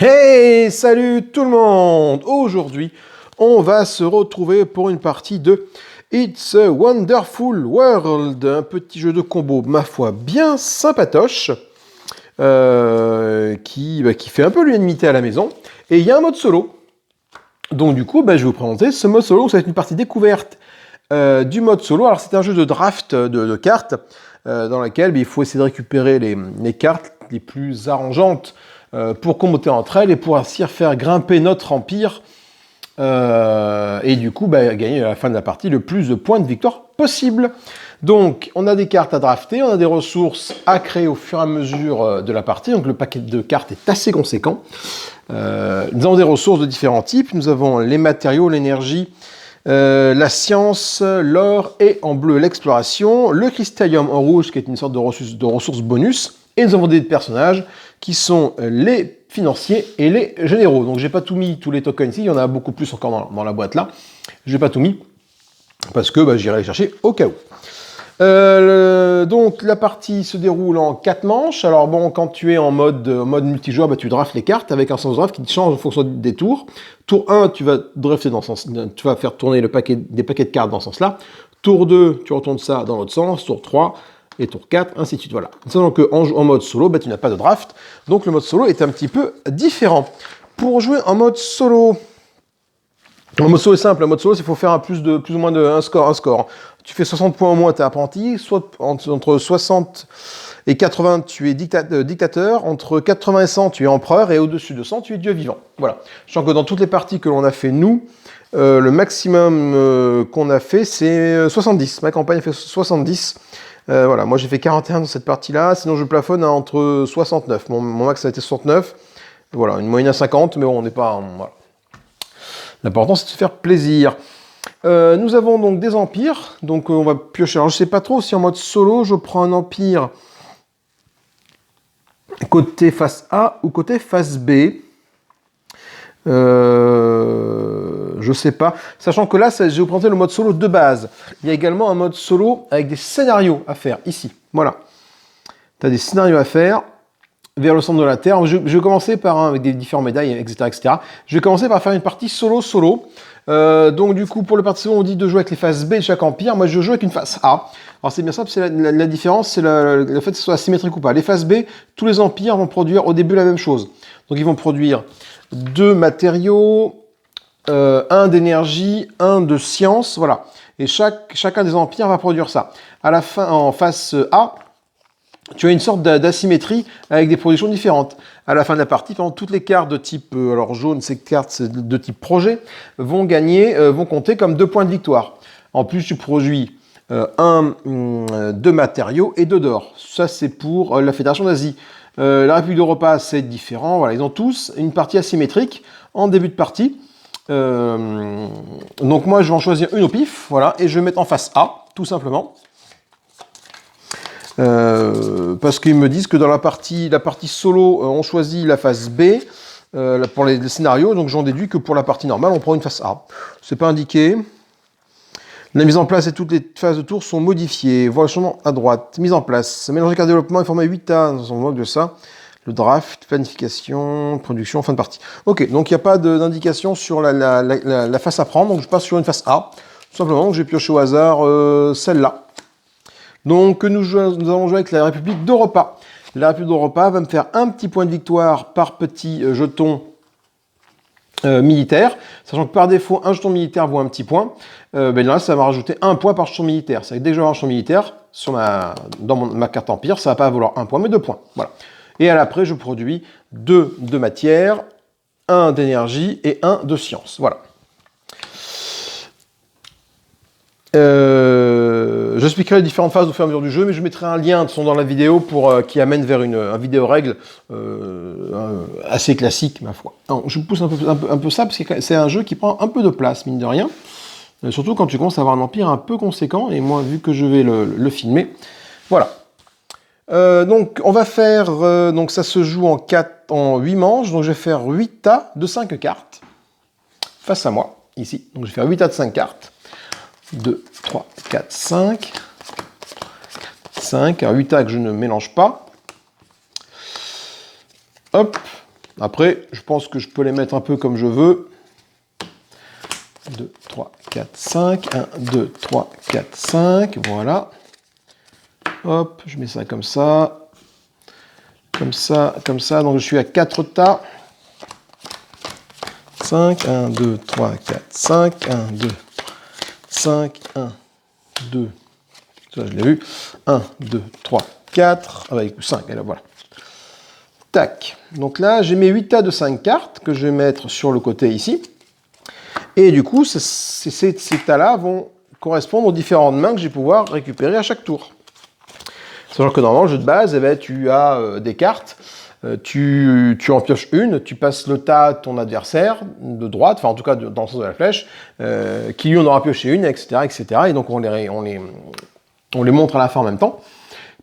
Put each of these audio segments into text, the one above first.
Hey, salut tout le monde! Aujourd'hui, on va se retrouver pour une partie de It's a Wonderful World, un petit jeu de combo, ma foi, bien sympatoche, qui fait un peu l'unanimité à la maison. Et il y a un mode solo. Donc du coup, je vais vous présenter ce mode solo. Ça va être une partie découverte du mode solo. Alors c'est un jeu de draft de cartes, dans laquelle il faut essayer de récupérer les cartes les plus arrangeantes pour comboter entre elles et pour ainsi faire grimper notre empire et du coup gagner à la fin de la partie le plus de points de victoire possible. Donc on a des cartes à drafter, on a des ressources à créer au fur et à mesure de la partie, donc le paquet de cartes est assez conséquent. Nous avons des ressources de différents types, nous avons les matériaux, l'énergie, la science, l'or et en bleu l'exploration, le cristallium en rouge qui est une sorte de ressources bonus, et nous avons des personnages qui sont les financiers et les généraux. Donc j'ai pas tout mis, tous les tokens ici, il y en a beaucoup plus encore dans la boîte là. J'ai pas tout mis parce que j'irai les chercher au cas où. Donc la partie se déroule en 4 manches. Alors bon, quand tu es en mode multijoueur, tu drafts les cartes avec un sens draft qui change en fonction des tours. Tour 1, tu vas drafter dans ce sens, tu vas faire tourner des paquets de cartes dans ce sens-là. Tour 2, tu retournes ça dans l'autre sens. Tour 3, et tour 4, ainsi de suite. Voilà. Sachant qu'en mode solo, tu n'as pas de draft. Donc le mode solo est un petit peu différent. Pour jouer en mode solo, le mode solo est simple. Le mode solo, il faut faire plus ou moins un score. Tu fais 60 points au moins, tu es apprenti. Soit entre 60 et 80, tu es dictateur. Entre 80 et 100, tu es empereur. Et au-dessus de 100, tu es dieu vivant. Voilà. Sachant que dans toutes les parties que l'on a fait, nous, le maximum qu'on a fait, c'est 70. Ma campagne fait 70. Voilà, moi j'ai fait 41 dans cette partie-là, sinon je plafonne à entre 69. Mon max a été 69. Voilà, une moyenne à 50, mais bon, on n'est pas... Voilà. L'important, c'est de se faire plaisir. Nous avons donc des empires, donc on va piocher. Alors je sais pas trop si en mode solo, je prends un empire côté face A ou côté face B. Je sais pas. Sachant que là, je vais vous présenter le mode solo de base. Il y a également un mode solo avec des scénarios à faire, ici. Voilà. Tu as des scénarios à faire vers le centre de la Terre. Je vais commencer par, avec des différentes médailles, etc., etc. Je vais commencer par faire une partie solo. Donc du coup, pour le partie solo, on dit de jouer avec les faces B de chaque empire. Moi, je joue avec une face A. Alors c'est bien simple, c'est la différence, c'est le fait que ce soit asymétrique ou pas. Les faces B, tous les empires vont produire au début la même chose. Donc ils vont produire 2 matériaux, 1 d'énergie, 1 de science, voilà. Et chacun des empires va produire ça. À la fin, en face A, tu as une sorte d'asymétrie avec des productions différentes. À la fin de la partie, toutes les cartes de type, alors jaune, ces cartes de type projet, vont compter comme 2 points de victoire. En plus, tu produis 2 matériaux et 2 d'or. Ça, c'est pour la Fédération d'Asie. La République d'Europa, c'est différent. Voilà, ils ont tous une partie asymétrique en début de partie. Donc moi, je vais en choisir une au pif, voilà, et je vais mettre en face A, tout simplement. Parce qu'ils me disent que dans la partie solo, on choisit la face B pour les scénarios, donc j'en déduis que pour la partie normale, on prend une face A. C'est pas indiqué. La mise en place et toutes les phases de tour sont modifiées. Voilà, chemin à droite. Mise en place. Mélanger carte développement et format 8A. On moque de ça. Le draft, planification, production, fin de partie. Ok, donc il n'y a pas d'indication sur la face à prendre. Donc je passe sur une face A. Tout simplement, donc j'ai pioché au hasard celle-là. Donc nous allons jouer avec la République d'Europa. La République d'Europa va me faire un petit point de victoire par petit jeton militaire, sachant que par défaut, un jeton militaire vaut un petit point. Là, ça va rajouter 1 point par jeton militaire. C'est-à-dire que dès que je vais avoir un jeton militaire, dans ma carte empire, ça ne va pas valoir 1 point, mais 2 points. Voilà. Et après, je produis 2 de matière, 1 d'énergie et 1 de science. Voilà. J'expliquerai les différentes phases au fur et à mesure du jeu, mais je mettrai un lien dans la vidéo qui amène vers un vidéo règle assez classique, ma foi. Alors, je pousse un peu ça, parce que c'est un jeu qui prend un peu de place, mine de rien. Surtout quand tu commences à avoir un empire un peu conséquent, et moi, vu que je vais le filmer, voilà. Donc, on va faire, donc ça se joue en 8 manches, donc je vais faire 8 tas de 5 cartes, face à moi, ici. Donc, je vais faire 8 tas de 5 cartes. 2, 3, 4, 5. 5. Alors 8 tas que je ne mélange pas. Hop. Après, je pense que je peux les mettre un peu comme je veux. 2, 3, 4, 5. 1, 2, 3, 4, 5. Voilà. Hop, je mets ça comme ça. Comme ça, comme ça. Donc je suis à 4 tas. 5, 1, 2, 3, 4, 5. 1, 2, 5, 1, 2. Ça, je l'ai vu. 1, 2, 3, 4. Avec 5. Et là, voilà. Tac. Donc là, j'ai mes 8 tas de 5 cartes que je vais mettre sur le côté ici. Et du coup, ces tas-là vont correspondre aux différentes mains que je vais pouvoir récupérer à chaque tour. Sachant que normalement, le jeu de base, eh ben, tu as des cartes, tu en pioches une, tu passes le tas à ton adversaire de droite, enfin en tout cas dans le sens de la flèche, qui lui en aura pioché une, etc. etc. Et donc on les montre à la fin en même temps,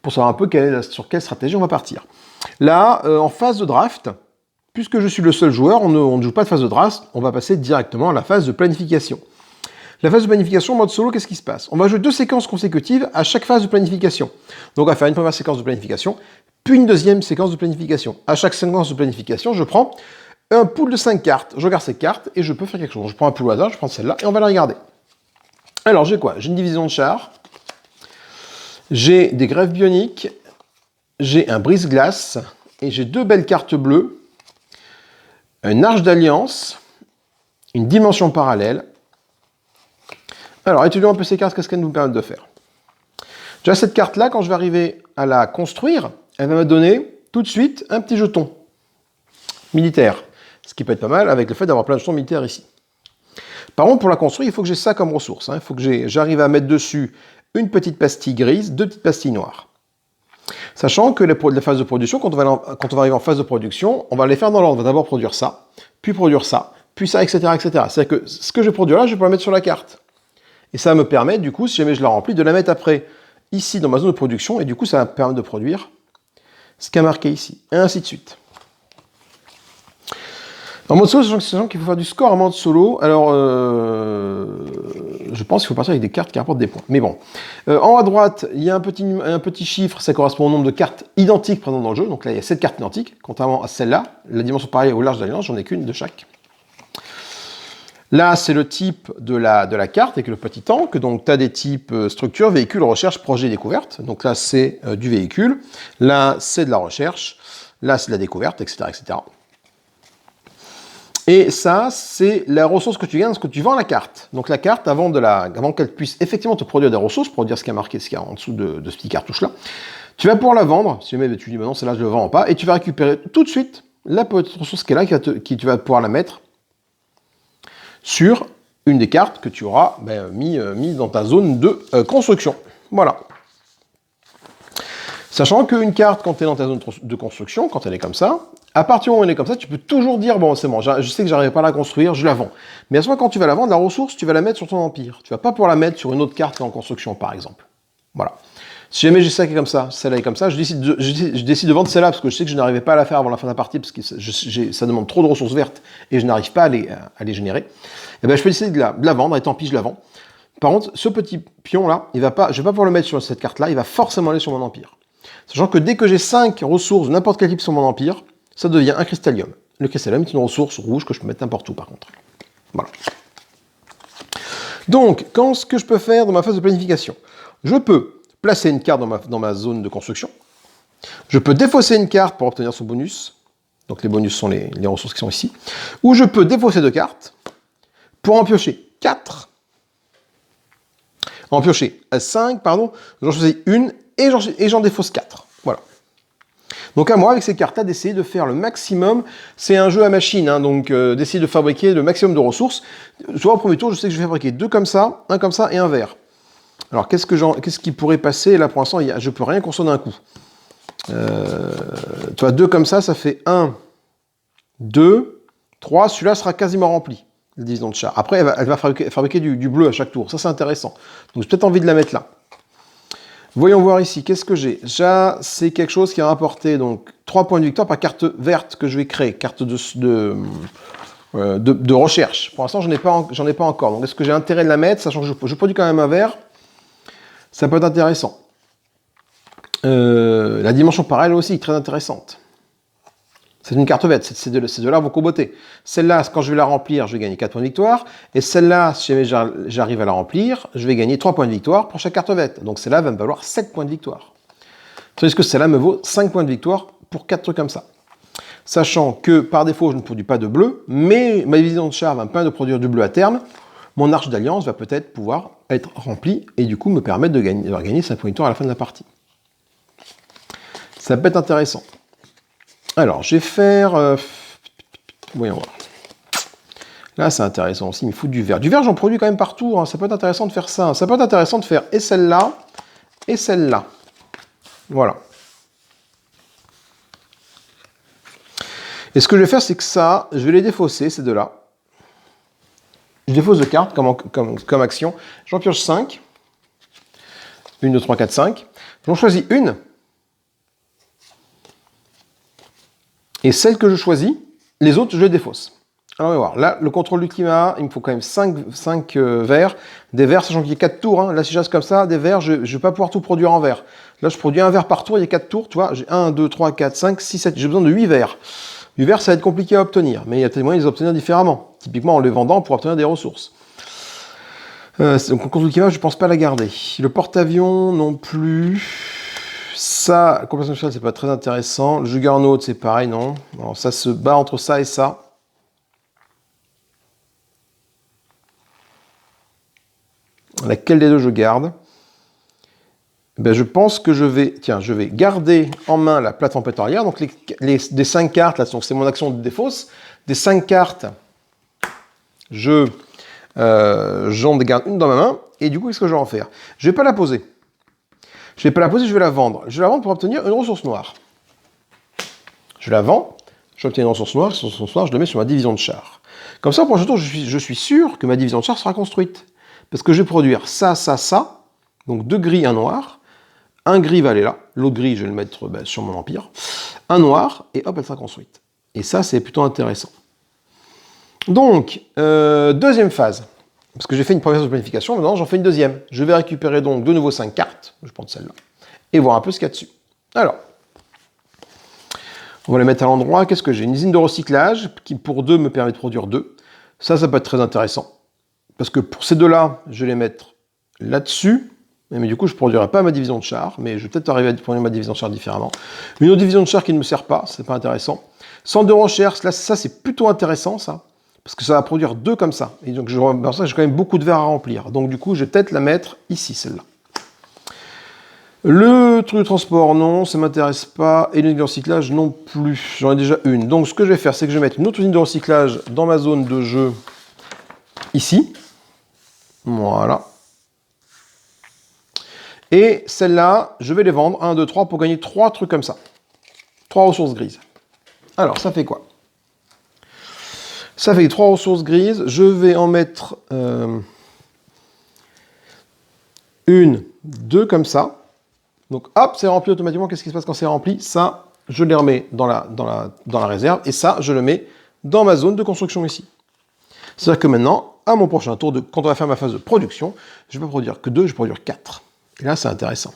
pour savoir un peu sur quelle stratégie on va partir. Là, en phase de draft, puisque je suis le seul joueur, on ne joue pas de phase de draft, on va passer directement à la phase de planification. La phase de planification, en mode solo, qu'est-ce qui se passe? On va jouer 2 séquences consécutives à chaque phase de planification. Donc on va faire une première séquence de planification, puis une deuxième séquence de planification. À chaque séquence de planification, je prends un pool de 5 cartes. Je regarde ces cartes et je peux faire quelque chose. Je prends un pool au hasard, je prends celle-là et on va la regarder. Alors j'ai quoi? J'ai une division de chars, j'ai des greffes bioniques, j'ai un brise-glace et j'ai 2 belles cartes bleues, une arche d'alliance, une dimension parallèle. Alors, étudions un peu ces cartes, qu'est-ce qu'elles nous permettent de faire. Déjà, cette carte-là, quand je vais arriver à la construire, elle va me donner tout de suite un petit jeton militaire. Ce qui peut être pas mal avec le fait d'avoir plein de jetons militaires ici. Par contre, pour la construire, il faut que j'ai ça comme ressource. Il faut que j'arrive à mettre dessus une petite pastille grise, 2 petites pastilles noires. Sachant que les phases de production, quand on va arriver en phase de production, on va les faire dans l'ordre. On va d'abord produire ça, puis ça, etc. etc. C'est-à-dire que ce que je vais produire là, je vais pouvoir le mettre sur la carte. Et ça me permet, du coup, si jamais je la remplis, de la mettre après ici dans ma zone de production, et du coup, ça va me permettre de produire ce qui est marqué ici, et ainsi de suite. En mode solo, sachant qu'il faut faire du score en mode solo, alors je pense qu'il faut partir avec des cartes qui rapportent des points. Mais bon, en haut à droite, il y a un petit chiffre, ça correspond au nombre de cartes identiques présentes dans le jeu. Donc là, il y a 7 cartes identiques, contrairement à celle-là. La dimension pareille au large d'alliance, j'en ai qu'une de chaque. Là, c'est le type de la carte avec le petit tank. Donc, tu as des types structure, véhicule, recherche, projet, découverte. Donc là, c'est du véhicule. Là, c'est de la recherche. Là, c'est de la découverte, etc., etc. Et ça, c'est la ressource que tu gagnes lorsque tu vends la carte. Donc la carte, avant qu'elle puisse effectivement te produire des ressources, pour dire ce qui est marqué, ce qu'il y a en dessous de ce petit cartouche-là, tu vas pouvoir la vendre. Si jamais tu dis, non, celle-là, je ne le vends pas. Et tu vas récupérer tout de suite la petite ressource qui est là, qui tu vas pouvoir la mettre sur une des cartes que tu auras mis dans ta zone de construction. Voilà. Sachant qu'une carte, quand tu es dans ta zone de construction, quand elle est comme ça, à partir du moment où elle est comme ça, tu peux toujours dire, bon, c'est bon, je sais que j'arrive pas à la construire, je la vends. Mais à ce moment, quand tu vas la vendre, la ressource, tu vas la mettre sur ton empire. Tu vas pas pouvoir la mettre sur une autre carte en construction, par exemple. Voilà. Si jamais j'ai ça qui est comme ça, celle-là est comme ça, je décide de vendre celle-là parce que je sais que je n'arrivais pas à la faire avant la fin de la partie parce que ça demande trop de ressources vertes et je n'arrive pas à les générer. Et ben je peux décider de la vendre et tant pis, je la vends. Par contre, ce petit pion-là, je vais pas pouvoir le mettre sur cette carte-là, il va forcément aller sur mon empire. Sachant que dès que j'ai 5 ressources de n'importe quel type sur mon empire, ça devient un cristallium. Le cristallium est une ressource rouge que je peux mettre n'importe où par contre. Voilà. Donc, ce que je peux faire dans ma phase de planification, je peux placer une carte dans ma zone de construction. Je peux défausser une carte pour obtenir son bonus. Donc les bonus sont les ressources qui sont ici. Ou je peux défausser 2 cartes pour en piocher 4. En piocher 5, pardon. J'en choisis une et j'en défausse 4. Voilà. Donc à moi, avec ces cartes-là, d'essayer de faire le maximum. C'est un jeu à machine, hein, donc d'essayer de fabriquer le maximum de ressources. Soit au premier tour, je sais que je vais fabriquer 2 comme ça, un comme ça et un vert. Alors, qu'est-ce qui pourrait passer? Là, pour l'instant, je peux rien construire d'un coup. Tu vois, 2 comme ça fait 1, 2, 3. Celui-là sera quasiment rempli, la division de char. Après, elle va fabriquer du bleu à chaque tour. Ça, c'est intéressant. Donc, j'ai peut-être envie de la mettre là. Voyons voir ici. Qu'est-ce que j'ai? Déjà, c'est quelque chose qui va rapporter donc 3 points de victoire par carte verte que je vais créer. Carte de recherche. Pour l'instant, j'en ai pas encore. Donc, est-ce que j'ai intérêt de la mettre, sachant que je produis quand même un vert? Ça peut être intéressant. La dimension parallèle aussi, très intéressante. C'est une carte verte, ces deux-là vont comboter. Celle-là, quand je vais la remplir, je vais gagner 4 points de victoire. Et celle-là, si jamais j'arrive à la remplir, je vais gagner 3 points de victoire pour chaque carte verte. Donc celle-là va me valoir 7 points de victoire. Tandis que celle-là me vaut 5 points de victoire pour 4 trucs comme ça. Sachant que par défaut, je ne produis pas de bleu, mais ma division de char va me permettre de produire du bleu à terme. Mon arche d'alliance va peut-être pouvoir être remplie et du coup me permettre de gagner 5 points de victoire à la fin de la partie. Ça peut être intéressant. Alors, je vais faire... voyons voir. Là, c'est intéressant aussi, mais il faut du vert. Du vert, j'en produis quand même partout. Hein. Ça peut être intéressant de faire ça. Ça peut être intéressant de faire et celle-là, et celle-là. Voilà. Et ce que je vais faire, c'est que ça, je vais les défausser, ces deux-là. Je défausse de cartes comme action. J'en pioche 5. 1, 2, 3, 4, 5. J'en choisis une. Et celle que je choisis, les autres, je les défausse. Alors, on va voir. Là, le contrôle du climat, il me faut quand même 5 verts. Des verts, sachant qu'il y a 4 tours. Hein. Là, si je reste comme ça, des verts, je ne vais pas pouvoir tout produire en vert. Là, je produis un vert par tour, il y a 4 tours. Tu vois, j'ai 1, 2, 3, 4, 5, 6, 7. J'ai besoin de 8 verts. 8 verts, ça va être compliqué à obtenir. Mais il y a peut-être moyen de les obtenir différemment. Typiquement, en les vendant pour obtenir des ressources. Donc, le contrôle du climat, je ne pense pas la garder. Le porte-avions, non plus. Ça, compensation sociale, c'est pas très intéressant. Le Juggernaut, c'est pareil, non. Alors, ça se bat entre ça et ça. Laquelle des deux je garde? Ben, je pense que je vais garder en main la plate tempête arrière. Donc, des 5 cartes, là, c'est mon action de défausse. Des 5 cartes, j'en garde une dans ma main. Et du coup, qu'est-ce que je vais en faire? Je ne vais pas la poser. Je ne vais pas la poser, je vais la vendre. Je vais la vendre pour obtenir une ressource noire. Je la vends, j'obtiens une ressource noire. Cette ressource noire, je la mets sur ma division de char. Comme ça, pour le tour, je suis sûr que ma division de char sera construite. Parce que je vais produire ça, ça, ça. Donc 2 gris, un noir. Un gris va aller là. L'autre gris, je vais le mettre sur mon empire. Un noir, et hop, elle sera construite. Et ça, c'est plutôt intéressant. Donc, deuxième phase. Parce que j'ai fait une première phase de planification, maintenant j'en fais une deuxième. Je vais récupérer donc de nouveau 5 cartes. Je vais prendre celle-là. Et voir un peu ce qu'il y a dessus. Alors, on va les mettre à l'endroit. Qu'est-ce que j'ai? Une usine de recyclage qui, pour 2, me permet de produire 2. Ça peut être très intéressant. Parce que pour ces deux-là, je vais les mettre là-dessus. Mais du coup, je ne produirai pas ma division de char. Mais je vais peut-être arriver à produire ma division de char différemment. Une autre division de char qui ne me sert pas, c'est pas intéressant. Centre de recherche, là, ça c'est plutôt intéressant, ça. Parce que ça va produire 2 comme ça. Et donc, j'ai quand même beaucoup de verres à remplir. Donc, du coup, je vais peut-être la mettre ici, celle-là. Le truc de transport, non, ça ne m'intéresse pas. Et l'usine de recyclage, non plus. J'en ai déjà une. Donc, ce que je vais faire, c'est que je vais mettre une autre usine de recyclage dans ma zone de jeu, ici. Voilà. Et celle-là, je vais les vendre, 1, 2, 3, pour gagner 3 trucs comme ça. 3 ressources grises. Alors, ça fait quoi? Ça fait 3 ressources grises. Je vais en mettre 1, 2 comme ça. Donc hop, c'est rempli automatiquement. Qu'est-ce qui se passe quand c'est rempli? Ça, je les remets dans la réserve. Et ça, je le mets dans ma zone de construction ici. C'est-à-dire que maintenant, à mon prochain tour, quand on va faire ma phase de production, je ne vais pas produire que 2, je vais produire 4. Et là, c'est intéressant.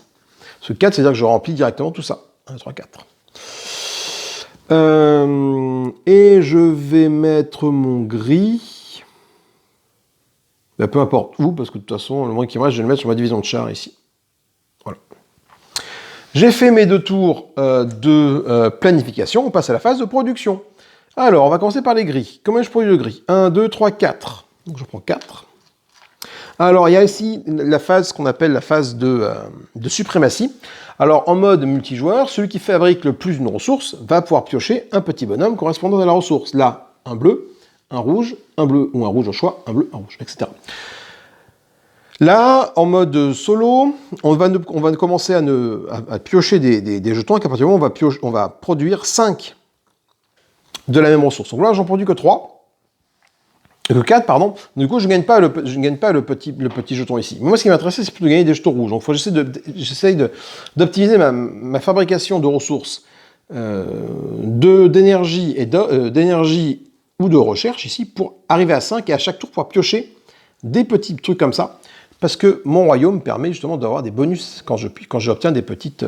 Ce 4, c'est-à-dire que je remplis directement tout ça. 1, 2, 3, 4. Et je vais mettre mon gris. Ben, peu importe où, parce que de toute façon, le moins qui me reste, je vais le mettre sur ma division de char ici. Voilà. J'ai fait mes 2 tours de planification. On passe à la phase de production. Alors, on va commencer par les gris. Comment je produis le gris? 1, 2, 3, 4. Donc, je prends 4. Alors, il y a ici la phase qu'on appelle la phase de suprématie. Alors, en mode multijoueur, celui qui fabrique le plus d'une ressource va pouvoir piocher un petit bonhomme correspondant à la ressource. Là, un bleu, un rouge, un bleu ou un rouge au choix, un bleu, un rouge, etc. Là, en mode solo, on va commencer à piocher des jetons, et qu'à partir du moment où on va produire 5 de la même ressource. Donc là, j'en produis que 3. Que 4, pardon. Du coup, je ne gagne pas le petit jeton ici. Mais moi, ce qui m'intéresse, c'est plutôt de gagner des jetons rouges. Donc, j'essaie d'optimiser ma fabrication de ressources d'énergie ou de recherche ici pour arriver à 5 et à chaque tour pouvoir piocher des petits trucs comme ça. Parce que mon royaume permet justement d'avoir des bonus quand j'obtiens des petites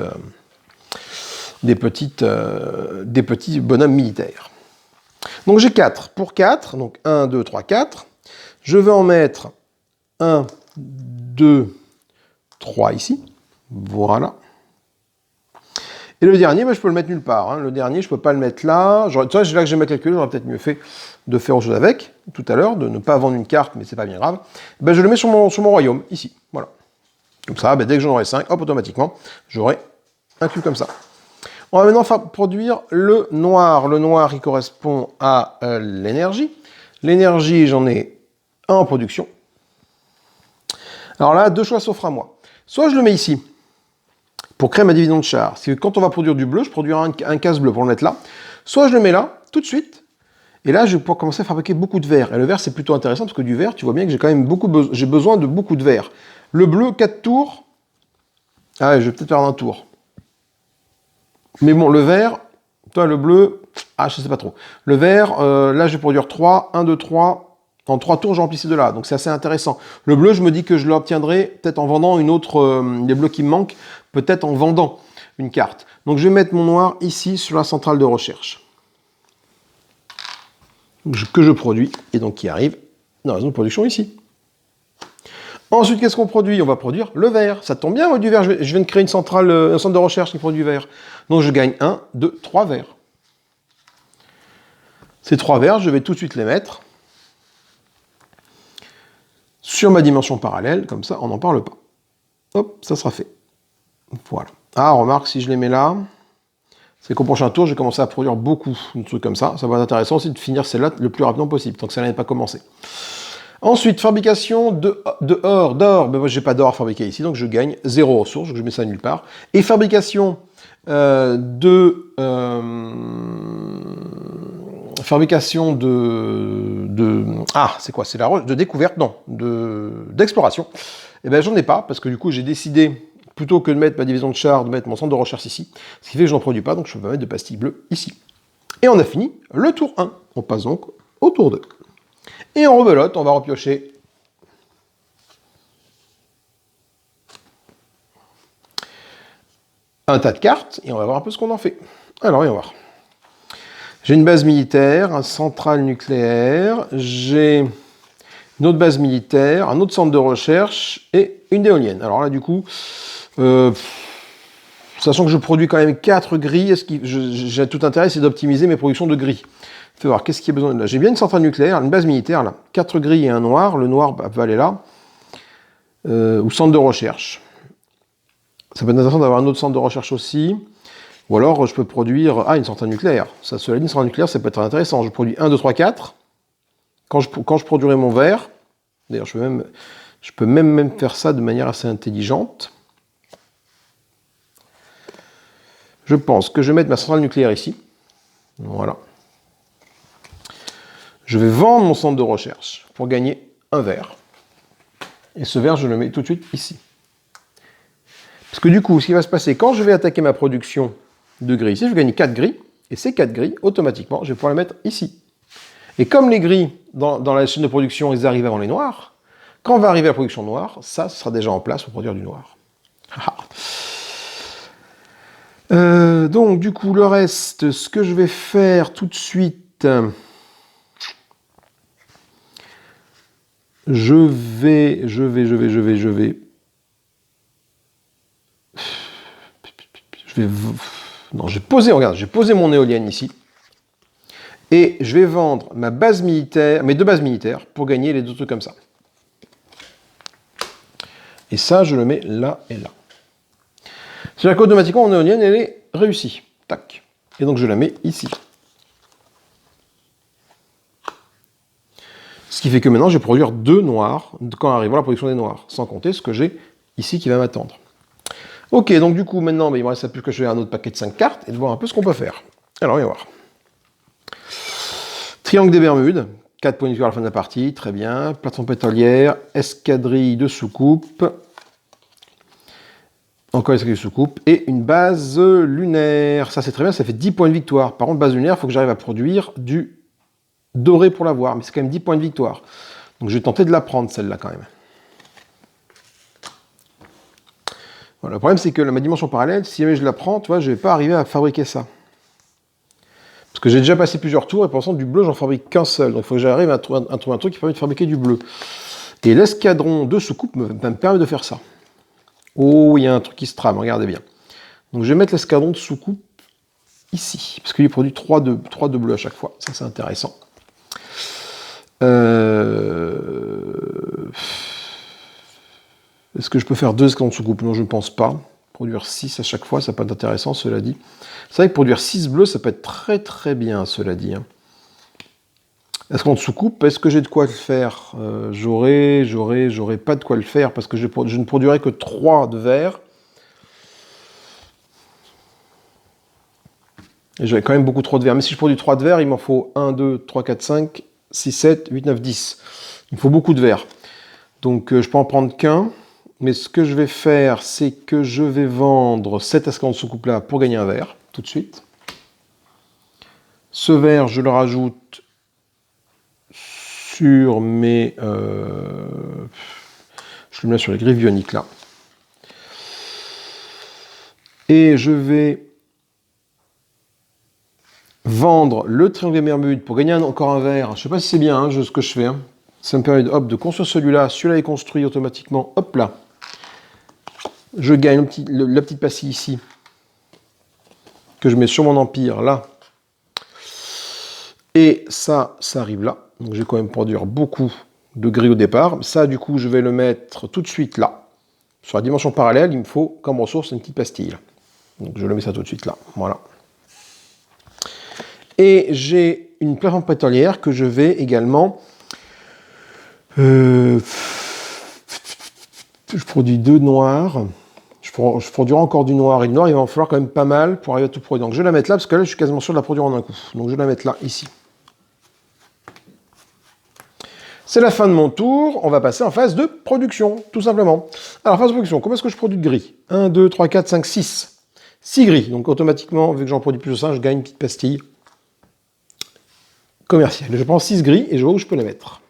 des petits bonhommes militaires. Donc j'ai 4 pour 4, donc 1, 2, 3, 4. Je vais en mettre 1, 2, 3 ici. Voilà. Et le dernier, je peux le mettre nulle part. Hein. Le dernier, je ne peux pas le mettre là. Là que j'ai ma calculé, j'aurais peut-être mieux fait de faire autre chose avec, tout à l'heure, de ne pas vendre une carte, mais c'est pas bien grave. Je le mets sur mon royaume, ici. Voilà. Comme ça, dès que j'en aurai 5, hop, automatiquement, j'aurai un cube comme ça. On va maintenant produire le noir. Le noir, il correspond à l'énergie. L'énergie, j'en ai un en production. Alors là, deux choix s'offrent à moi. Soit je le mets ici, pour créer ma division de char. Parce que quand on va produire du bleu, je produirai un case bleu pour le mettre là. Soit je le mets là, tout de suite. Et là, je vais pouvoir commencer à fabriquer beaucoup de verre. Et le verre, c'est plutôt intéressant, parce que du verre, tu vois bien que j'ai quand même j'ai besoin de beaucoup de verre. Le bleu, 4 tours. Ah ouais, je vais peut-être faire un tour. Mais bon, le vert, toi, le bleu, je sais pas trop. Le vert, là, je vais produire 3, 1, 2, 3. En 3 tours, je remplis ces deux-là. Donc, c'est assez intéressant. Le bleu, je me dis que je l'obtiendrai peut-être en vendant une autre, les bleus qui me manquent, peut-être en vendant une carte. Donc, je vais mettre mon noir ici, sur la centrale de recherche. Que je produis, et donc qui arrive dans la zone de production ici. Ensuite, qu'est-ce qu'on produit? On va produire le verre. Ça tombe bien, du verre. Je viens de créer un centre de recherche qui produit du verre. Donc, je gagne 1, 2, 3 verres. Ces 3 verres, je vais tout de suite les mettre sur ma dimension parallèle. Comme ça, on n'en parle pas. Hop, ça sera fait. Voilà. Ah, remarque, si je les mets là, c'est qu'au prochain tour, je vais commencer à produire beaucoup de trucs comme ça. Ça va être intéressant aussi de finir celle-là le plus rapidement possible, tant que celle-là n'est pas commencée. Ensuite, fabrication d'or. Ben moi, je n'ai pas d'or à fabriquer ici, donc je gagne 0 ressources, donc je mets ça nulle part. Et fabrication c'est quoi? C'est de découverte? Non, d'exploration. Eh ben, j'en ai pas, parce que du coup, j'ai décidé, plutôt que de mettre ma division de char, de mettre mon centre de recherche ici, ce qui fait que je n'en produis pas, donc je peux pas mettre de pastilles bleues ici. Et on a fini le tour 1. On passe donc au tour 2. Et en rebelote, on va repiocher un tas de cartes, et on va voir un peu ce qu'on en fait. Alors, voyons voir. J'ai une base militaire, un central nucléaire, j'ai une autre base militaire, un autre centre de recherche et une éolienne. Alors là, du coup, sachant que je produis quand même 4 gris, j'ai tout intérêt, c'est d'optimiser mes productions de gris. Fais voir, qu'est-ce qu'il y a besoin de là? J'ai bien une centrale nucléaire, une base militaire, là. 4 gris et un noir. Le noir peut aller là. Ou centre de recherche. Ça peut être intéressant d'avoir un autre centre de recherche aussi. Ou alors, je peux produire... une centrale nucléaire. Ça, cela dit, une centrale nucléaire, ça peut être intéressant. Je produis 1, 2, 3, 4. Quand je produirai mon verre... D'ailleurs, je peux même faire ça de manière assez intelligente. Je pense que je vais mettre ma centrale nucléaire ici. Voilà. Je vais vendre mon centre de recherche pour gagner un verre. Et ce verre, je le mets tout de suite ici. Parce que du coup, ce qui va se passer, quand je vais attaquer ma production de gris ici, je vais gagner 4 gris. Et ces 4 gris, automatiquement, je vais pouvoir les mettre ici. Et comme les gris, dans la chaîne de production, ils arrivent avant les noirs, quand on va arriver à la production noire, ça sera déjà en place pour produire du noir. Donc, du coup, le reste, ce que je vais faire tout de suite... Je vais... Non, j'ai posé mon éolienne ici. Et je vais vendre ma base militaire, mes 2 bases militaires pour gagner les 2 trucs comme ça. Et ça, je le mets là et là. C'est-à-dire qu'automatiquement, mon éolienne, elle est réussie. Tac. Et donc, je la mets ici. Ce qui fait que maintenant, je vais produire 2 noirs quand arrivera la production des noirs, sans compter ce que j'ai ici qui va m'attendre. Ok, donc du coup, maintenant, il ne me reste plus que je fais un autre paquet de 5 cartes et de voir un peu ce qu'on peut faire. Alors, on va voir. Triangle des Bermudes, 4 points de victoire à la fin de la partie, très bien. Plateforme pétrolière, escadrille de soucoupe. Encore escadrille de soucoupe. Et une base lunaire. Ça, c'est très bien, ça fait 10 points de victoire. Par contre, base lunaire, il faut que j'arrive à produire du doré pour l'avoir, mais c'est quand même 10 points de victoire. Donc je vais tenter de la prendre, celle-là, quand même. Voilà, le problème, c'est que ma dimension parallèle, si jamais je la prends, tu vois, je vais pas arriver à fabriquer ça. Parce que j'ai déjà passé plusieurs tours, et pour l'instant, du bleu, j'en fabrique qu'un seul. Donc il faut que j'arrive à trouver un truc qui permet de fabriquer du bleu. Et l'escadron de soucoupe me permet de faire ça. Oh, il y a un truc qui se trame, regardez bien. Donc je vais mettre l'escadron de soucoupe ici, parce qu'il produit 3 de bleu à chaque fois. Ça, c'est intéressant. Est-ce que je peux faire 2 escadrons de soucoupe? Non, je ne pense pas. Produire 6 à chaque fois, ça peut être intéressant, cela dit. C'est vrai que produire 6 bleus, ça peut être très très bien, cela dit. Escadron de soucoupe, est-ce que j'ai de quoi le faire? J'aurais pas de quoi le faire, parce que je ne produirai que 3 de verre. Et j'aurais quand même beaucoup trop de verre. Mais si je produis 3 de verre, il m'en faut 1, 2, 3, 4, 5, 6, 7, 8, 9, 10. Il me faut beaucoup de verre. Donc je peux en prendre qu'un. Mais ce que je vais faire, c'est que je vais vendre cet escadron de soucoupe là pour gagner un verre, tout de suite. Ce verre, je le rajoute sur mes... je le mets sur les griffes ioniques là. Et je vais vendre le triangle des Bermudes pour gagner encore un verre. Je ne sais pas si c'est bien ce que je fais. Ça me permet de construire celui-là. Celui-là est construit automatiquement. Hop là. Je gagne la petite pastille ici. Que je mets sur mon empire là. Et ça arrive là. Donc je vais quand même produire beaucoup de gris au départ. Ça, du coup, je vais le mettre tout de suite là. Sur la dimension parallèle, il me faut comme ressource une petite pastille. Donc je le mets ça tout de suite là. Voilà. Et j'ai une plateforme pétrolière que je vais également... je produis 2 noirs. Je produirai encore du noir. Et du noir, il va en falloir quand même pas mal pour arriver à tout produire. Donc je vais la mettre là, parce que là, je suis quasiment sûr de la produire en un coup. Donc je vais la mettre là, ici. C'est la fin de mon tour. On va passer en phase de production, tout simplement. Alors, phase de production, comment est-ce que je produis de gris? 1, 2, 3, 4, 5, 6. 6 gris. Donc automatiquement, vu que j'en produis plus de 5, je gagne une petite pastille commerciale. Je prends 6 gris et je vois où je peux les mettre.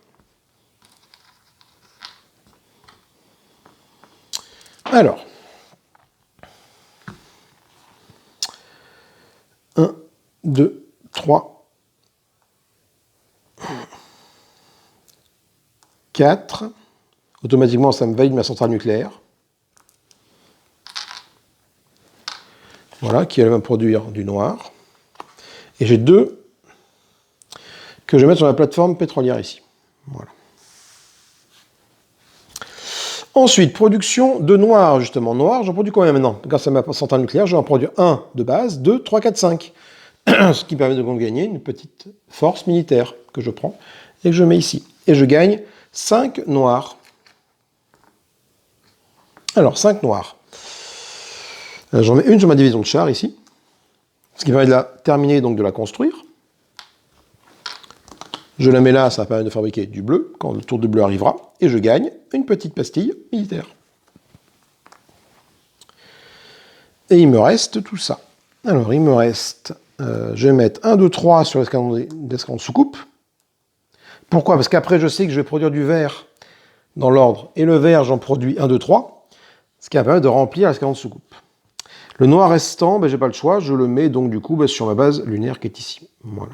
Alors, 1, 2, 3, 4. Automatiquement, ça me valide ma centrale nucléaire. Voilà, qui elle va me produire du noir. Et j'ai 2 que je vais mettre sur la plateforme pétrolière ici. Voilà. Ensuite, production de noir, justement. Noir, j'en produis combien maintenant? Grâce à ma centrale nucléaire, je vais en produire 1 de base, 2, 3, 4, 5. Ce qui me permet de gagner une petite force militaire que je prends et que je mets ici. Et je gagne 5 noirs. Alors, 5 noirs. J'en mets une sur ma division de chars ici. Ce qui permet de la terminer, donc de la construire. Je la mets là, ça va permettre de fabriquer du bleu, quand le tour de bleu arrivera, et je gagne une petite pastille militaire. Et il me reste tout ça. Alors, il me reste, je vais mettre 1, 2, 3 sur l'escadron de soucoupe. Pourquoi? Parce qu'après, je sais que je vais produire du vert dans l'ordre, et le vert, j'en produis 1, 2, 3, ce qui va permettre de remplir l'escadron de soucoupe. Le noir restant, ben, j'ai pas le choix, je le mets donc du coup ben, sur ma base lunaire qui est ici. Voilà.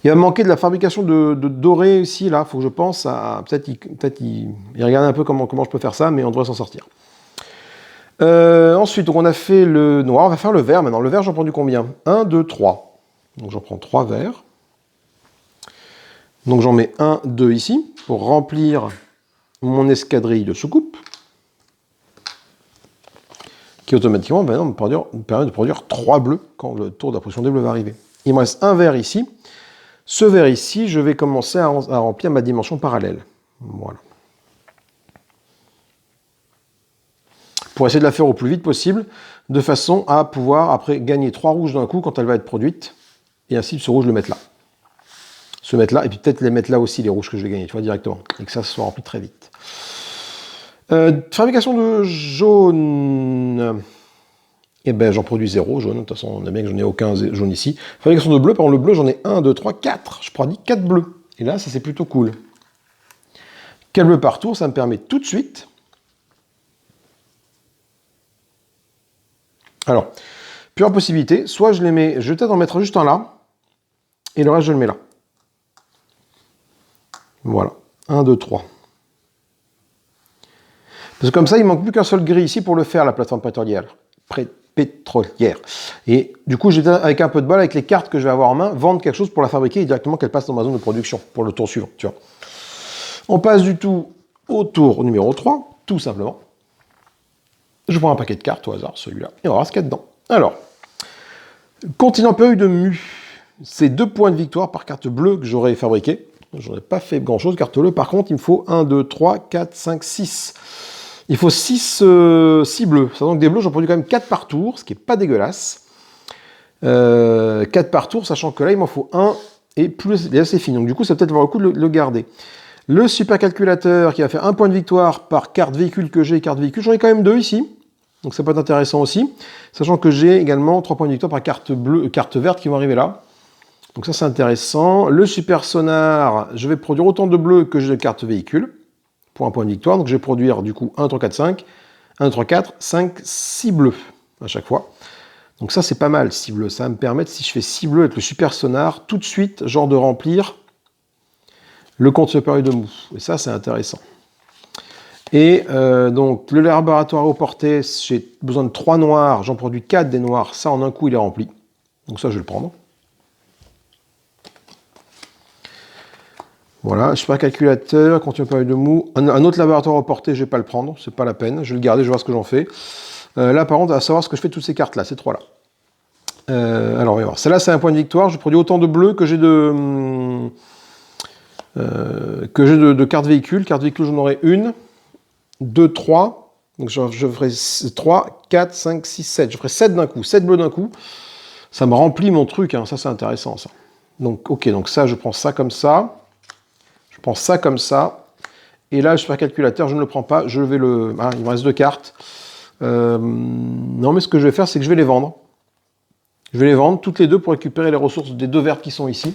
Il va me manquer de la fabrication de doré ici, là. Il faut que je pense à... Peut-être y regarder un peu comment je peux faire ça, mais on devrait s'en sortir. Ensuite, donc on a fait le noir. On va faire le vert maintenant. Le vert, j'en prends du combien? 1, 2, 3. Donc j'en prends 3 verts. Donc j'en mets 1, 2 ici, pour remplir mon escadrille de soucoupe. Qui automatiquement me permet de produire 3 bleus quand le tour de la production des bleus va arriver. Il me reste un vert ici. Ce vert ici, je vais commencer à remplir ma dimension parallèle. Voilà. Pour essayer de la faire au plus vite possible, de façon à pouvoir après gagner 3 rouges d'un coup quand elle va être produite, et ainsi ce rouge le mettre là. Se mettre là, et puis peut-être les mettre là aussi, les rouges que je vais gagner, tu vois, directement, et que ça se soit rempli très vite. Fabrication de jaune. Eh ben, j'en produis 0 jaune. De toute façon, on a bien que j'en ai aucun jaune ici. Fabrication de bleu, par exemple, le bleu, j'en ai 1, 2, 3, 4. Je produis 4 bleus. Et là, ça, c'est plutôt cool. 4 bleus par tour, ça me permet tout de suite Alors, plusieurs possibilités. Soit je les mets, je vais peut-être en mettre juste un là, et le reste je le mets là. Voilà. 1, 2, 3. Parce que comme ça, il ne manque plus qu'un seul gris ici pour le faire, la plateforme pétrolière. Et du coup, je vais, avec un peu de bol, avec les cartes que je vais avoir en main, vendre quelque chose pour la fabriquer et directement qu'elle passe dans ma zone de production pour le tour suivant. Tu vois. On passe du tout au tour numéro 3, tout simplement. Je prends un paquet de cartes au hasard, celui-là, et on va voir ce qu'il y a dedans. Alors, continent période de mu. C'est 2 points de victoire par carte bleue que j'aurais fabriqué. Je n'aurais pas fait grand-chose, carte bleue. Par contre, il me faut 1, 2, 3, 4, 5, 6. Il faut 6 bleus. Ça donc des bleus, j'en produis quand même 4 par tour, ce qui n'est pas dégueulasse. 4 par tour, sachant que là, il m'en faut 1 et plus, et là, c'est fini. Donc du coup, ça peut-être avoir le coup de le garder. Le supercalculateur qui va faire 1 point de victoire par carte véhicule que j'ai, carte véhicule. J'en ai quand même 2 ici. Donc ça peut être intéressant aussi. Sachant que j'ai également 3 points de victoire par carte bleue, carte verte qui vont arriver là. Donc ça, c'est intéressant. Le super sonar, je vais produire autant de bleus que j'ai de cartes véhicules pour un point de victoire. Donc je vais produire du coup 1, 3, 4, 5. 1, 3, 4, 5, 6 bleus à chaque fois. Donc ça, c'est pas mal, 6 bleus. Ça va me permettre, si je fais 6 bleus avec le super sonar, tout de suite, genre de remplir le compte supérieur de mou. Et ça, c'est intéressant. Et donc, le laboratoire au porté, j'ai besoin de 3 noirs. J'en produis 4 des noirs. Ça, en un coup, il est rempli. Donc ça, je vais le prendre. Voilà, super calculateur, contenu période de mou. Un autre laboratoire au porté, je ne vais pas le prendre, c'est pas la peine. Je vais le garder, je vais voir ce que j'en fais. Là, par contre, à savoir ce que je fais de toutes ces cartes-là, ces 3-là. Alors, on va voir. Celle-là, c'est un point de victoire. Je produis autant de bleus que j'ai de cartes véhicules. Carte véhicule, j'en aurai 1, 2, 3. Donc, je ferai 3, 4, 5, 6, 7. Je ferai 7 d'un coup, 7 bleus d'un coup. Ça me remplit mon truc, hein. Ça, c'est intéressant, ça. Donc, ok, donc ça, je prends ça comme ça. Je prends ça comme ça. Et là, le supercalculateur, je ne le prends pas. Je vais le... Ah, il me reste 2 cartes. Non, mais ce que je vais faire, c'est que je vais les vendre. Je vais les vendre toutes les deux pour récupérer les ressources des 2 vertes qui sont ici.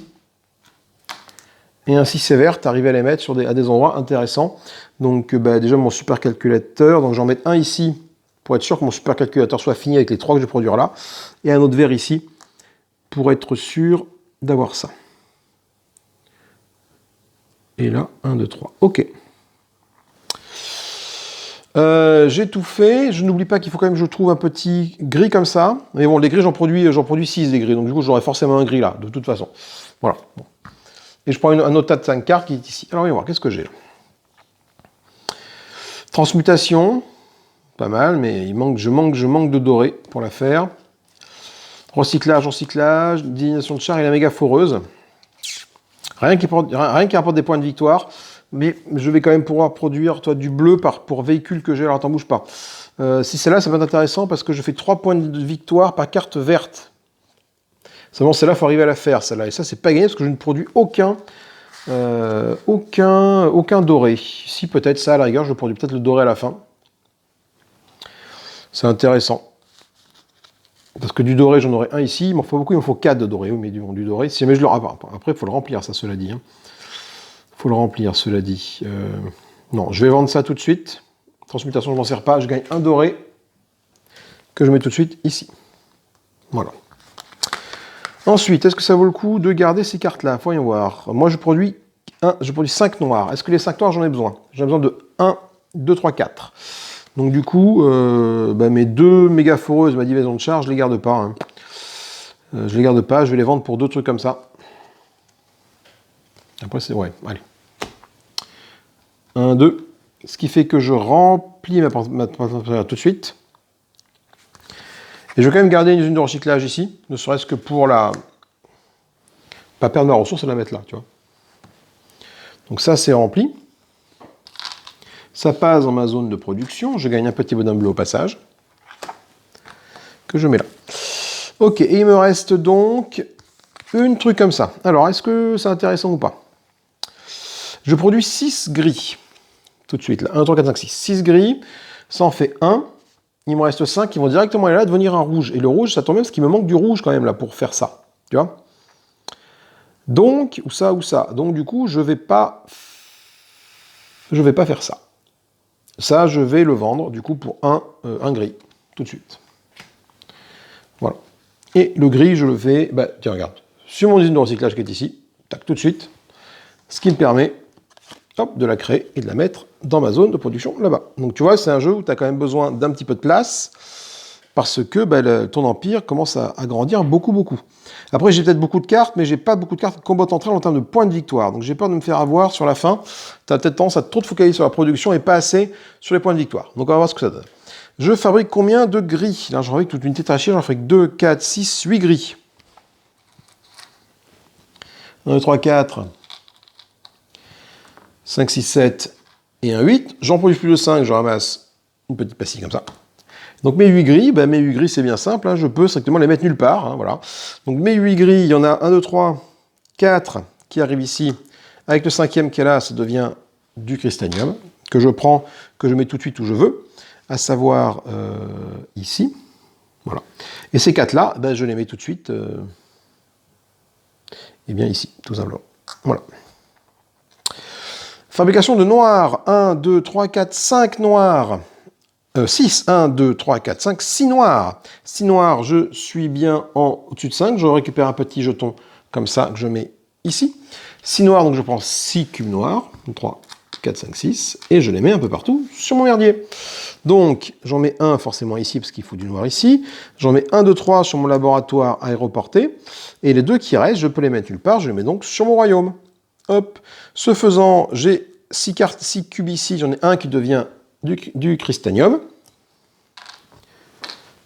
Et ainsi, ces vertes, arriver à les mettre à des endroits intéressants. Donc, déjà, mon supercalculateur. Donc, j'en mets un ici pour être sûr que mon supercalculateur soit fini avec les 3 que je vais produire là. Et un autre vert ici pour être sûr d'avoir ça. Et là, 1, 2, 3. Ok. J'ai tout fait. Je n'oublie pas qu'il faut quand même que je trouve un petit gris comme ça. Mais bon, les gris, j'en produis 6 des gris. Donc du coup, j'aurai forcément un gris là, de toute façon. Voilà. Bon. Et je prends un autre tas de 5 cartes qui est ici. Alors, on va voir, qu'est-ce que j'ai là? Transmutation. Pas mal, mais je manque de doré pour la faire. Recyclage. Divination de char et la méga foreuse. Rien qui apporte des points de victoire. Mais je vais quand même pouvoir produire du bleu pour véhicule que j'ai. Alors attends, bouge pas. Si celle-là, ça va être intéressant parce que je fais 3 points de victoire par carte verte. Seulement, celle-là, il faut arriver à la faire, celle-là. Et ça, c'est pas gagné parce que je ne produis aucun doré. Si, peut-être ça, à la rigueur, je produis peut-être le doré à la fin. C'est intéressant. Parce que du doré, j'en aurai un ici. Il m'en faut beaucoup, il m'en faut 4 de doré. Oui, mais du doré. Si jamais je le remplis. Après, il faut le remplir, ça, cela dit. Hein. Faut le remplir, cela dit. Non, je vais vendre ça tout de suite. Transmutation, je m'en sers pas. Je gagne un doré que je mets tout de suite ici. Voilà. Ensuite, est-ce que ça vaut le coup de garder ces cartes-là? Voyons voir. Moi, je produis 5 noirs. Est-ce que les 5 noirs, j'en ai besoin? J'en ai besoin de 1, 2, 3, 4. Donc du coup, mes 2 méga foreuses, ma division de charge, je les garde pas. Hein. Je les garde pas. Je vais les vendre pour 2 trucs comme ça. Après, c'est... Ouais, allez. 1, 2. Ce qui fait que je remplis ma tout de suite. Et je vais quand même garder une usine de recyclage ici, ne serait-ce que pour pas perdre ma ressource et la mettre là, tu vois. Donc ça, c'est rempli. Ça passe dans ma zone de production. Je gagne un petit bonhomme bleu au passage, que je mets là. Ok, et il me reste donc un truc comme ça. Alors, est-ce que c'est intéressant ou pas? Je produis 6 gris. Tout de suite, là. 1, 3, 4, 5, 6. 6 gris, ça en fait 1. Il me reste 5 qui vont directement aller là devenir un rouge. Et le rouge, ça tombe bien parce qu'il me manque du rouge quand même là pour faire ça. Tu vois? Donc, ou ça. Donc du coup, je vais pas faire ça. Ça, je vais le vendre du coup pour un gris, tout de suite. Voilà. Et le gris, je le fais, bah, tiens, regarde, sur mon usine de recyclage qui est ici, tac, tout de suite, ce qui me permet, hop, de la créer et de la mettre dans ma zone de production là-bas. Donc tu vois, c'est un jeu où tu as quand même besoin d'un petit peu de place, parce que bah, ton empire commence à grandir beaucoup, beaucoup. Après, j'ai peut-être beaucoup de cartes, mais j'ai pas beaucoup de cartes combattantes entre elles en termes de points de victoire. Donc j'ai peur de me faire avoir sur la fin. Tu as peut-être tendance à trop te focaliser sur la production et pas assez sur les points de victoire. Donc on va voir ce que ça donne. Je fabrique combien de gris? Là, je fabrique toute une tétrachie, j'en fabrique 2, 4, 6, 8 gris. 1, 2, 3, 4, 5, 6, 7 et un 8. J'en produis plus de 5, je ramasse une petite pastille comme ça. Donc mes 8 gris, ben mes 8 gris c'est bien simple, hein, je peux strictement les mettre nulle part, hein, voilà. Donc mes 8 gris, il y en a 1, 2, 3, 4 qui arrivent ici. Avec le 5e qui est là, ça devient du cristanium, que je prends, que je mets tout de suite où je veux, à savoir ici. Voilà. Et ces 4 là, ben, je les mets tout de suite eh bien ici, tout simplement. Voilà. Fabrication de noir, 1, 2, 3, 4, 5 noirs. 6, 1, 2, 3, 4, 5, 6 noirs. 6 noirs, je suis bien au-dessus de 5. Je récupère un petit jeton comme ça que je mets ici. 6 noirs, donc je prends 6 cubes noirs. 3, 4, 5, 6. Et je les mets un peu partout sur mon merdier. Donc, j'en mets un forcément ici parce qu'il faut du noir ici. J'en mets 1, 2, 3 sur mon laboratoire aéroporté. Et les deux qui restent, je peux les mettre nulle part. Je les mets donc sur mon royaume. Hop. Ce faisant, j'ai 6 cubes ici. J'en ai un qui devient du cristanium.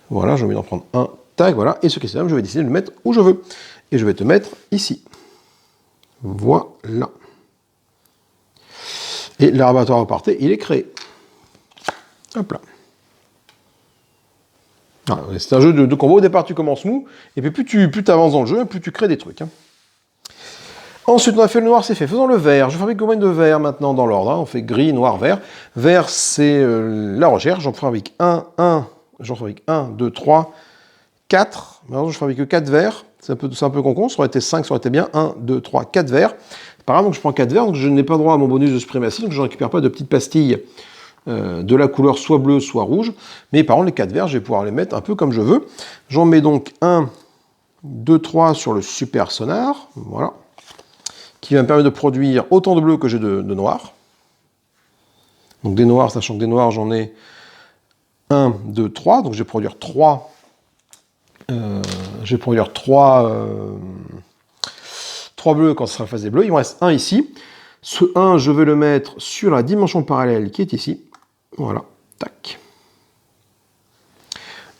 Voilà, j'ai envie d'en prendre un, tac, voilà. Et ce cristanium, je vais décider de le mettre où je veux. Et je vais te mettre ici. Voilà. Et le laboratoire reparté, il est créé. Hop là. Ah, c'est un jeu de combo. Au départ, tu commences mou, et puis plus tu avances dans le jeu, plus tu crées des trucs. Hein. Ensuite, on a fait le noir, c'est fait. Faisons le vert. Je fabrique combien de vert maintenant dans l'ordre, hein. On fait gris, noir, vert. Vert, c'est la recherche. J'en fabrique 1, j'en fabrique 1, 2, 3, 4. Maintenant, je fabrique que 4 verts. C'est un peu con-con. Ça aurait été 5, ça aurait été bien. 1, 2, 3, 4 verts. Par exemple, donc je prends 4 verts, donc je n'ai pas droit à mon bonus de suprématie, donc je ne récupère pas de petites pastilles de la couleur soit bleue, soit rouge. Mais par contre, les 4 verts, je vais pouvoir les mettre un peu comme je veux. J'en mets donc 1, 2, 3 sur le super sonar. Voilà. Qui va me permettre de produire autant de bleu que j'ai de noir. Donc des noirs, sachant que des noirs, j'en ai 1, 2, 3. Donc je vais produire 3. Je vais produire 3 bleus quand ce sera phasé bleu. Il me reste 1 ici. Ce 1, je vais le mettre sur la dimension parallèle qui est ici. Voilà. Tac.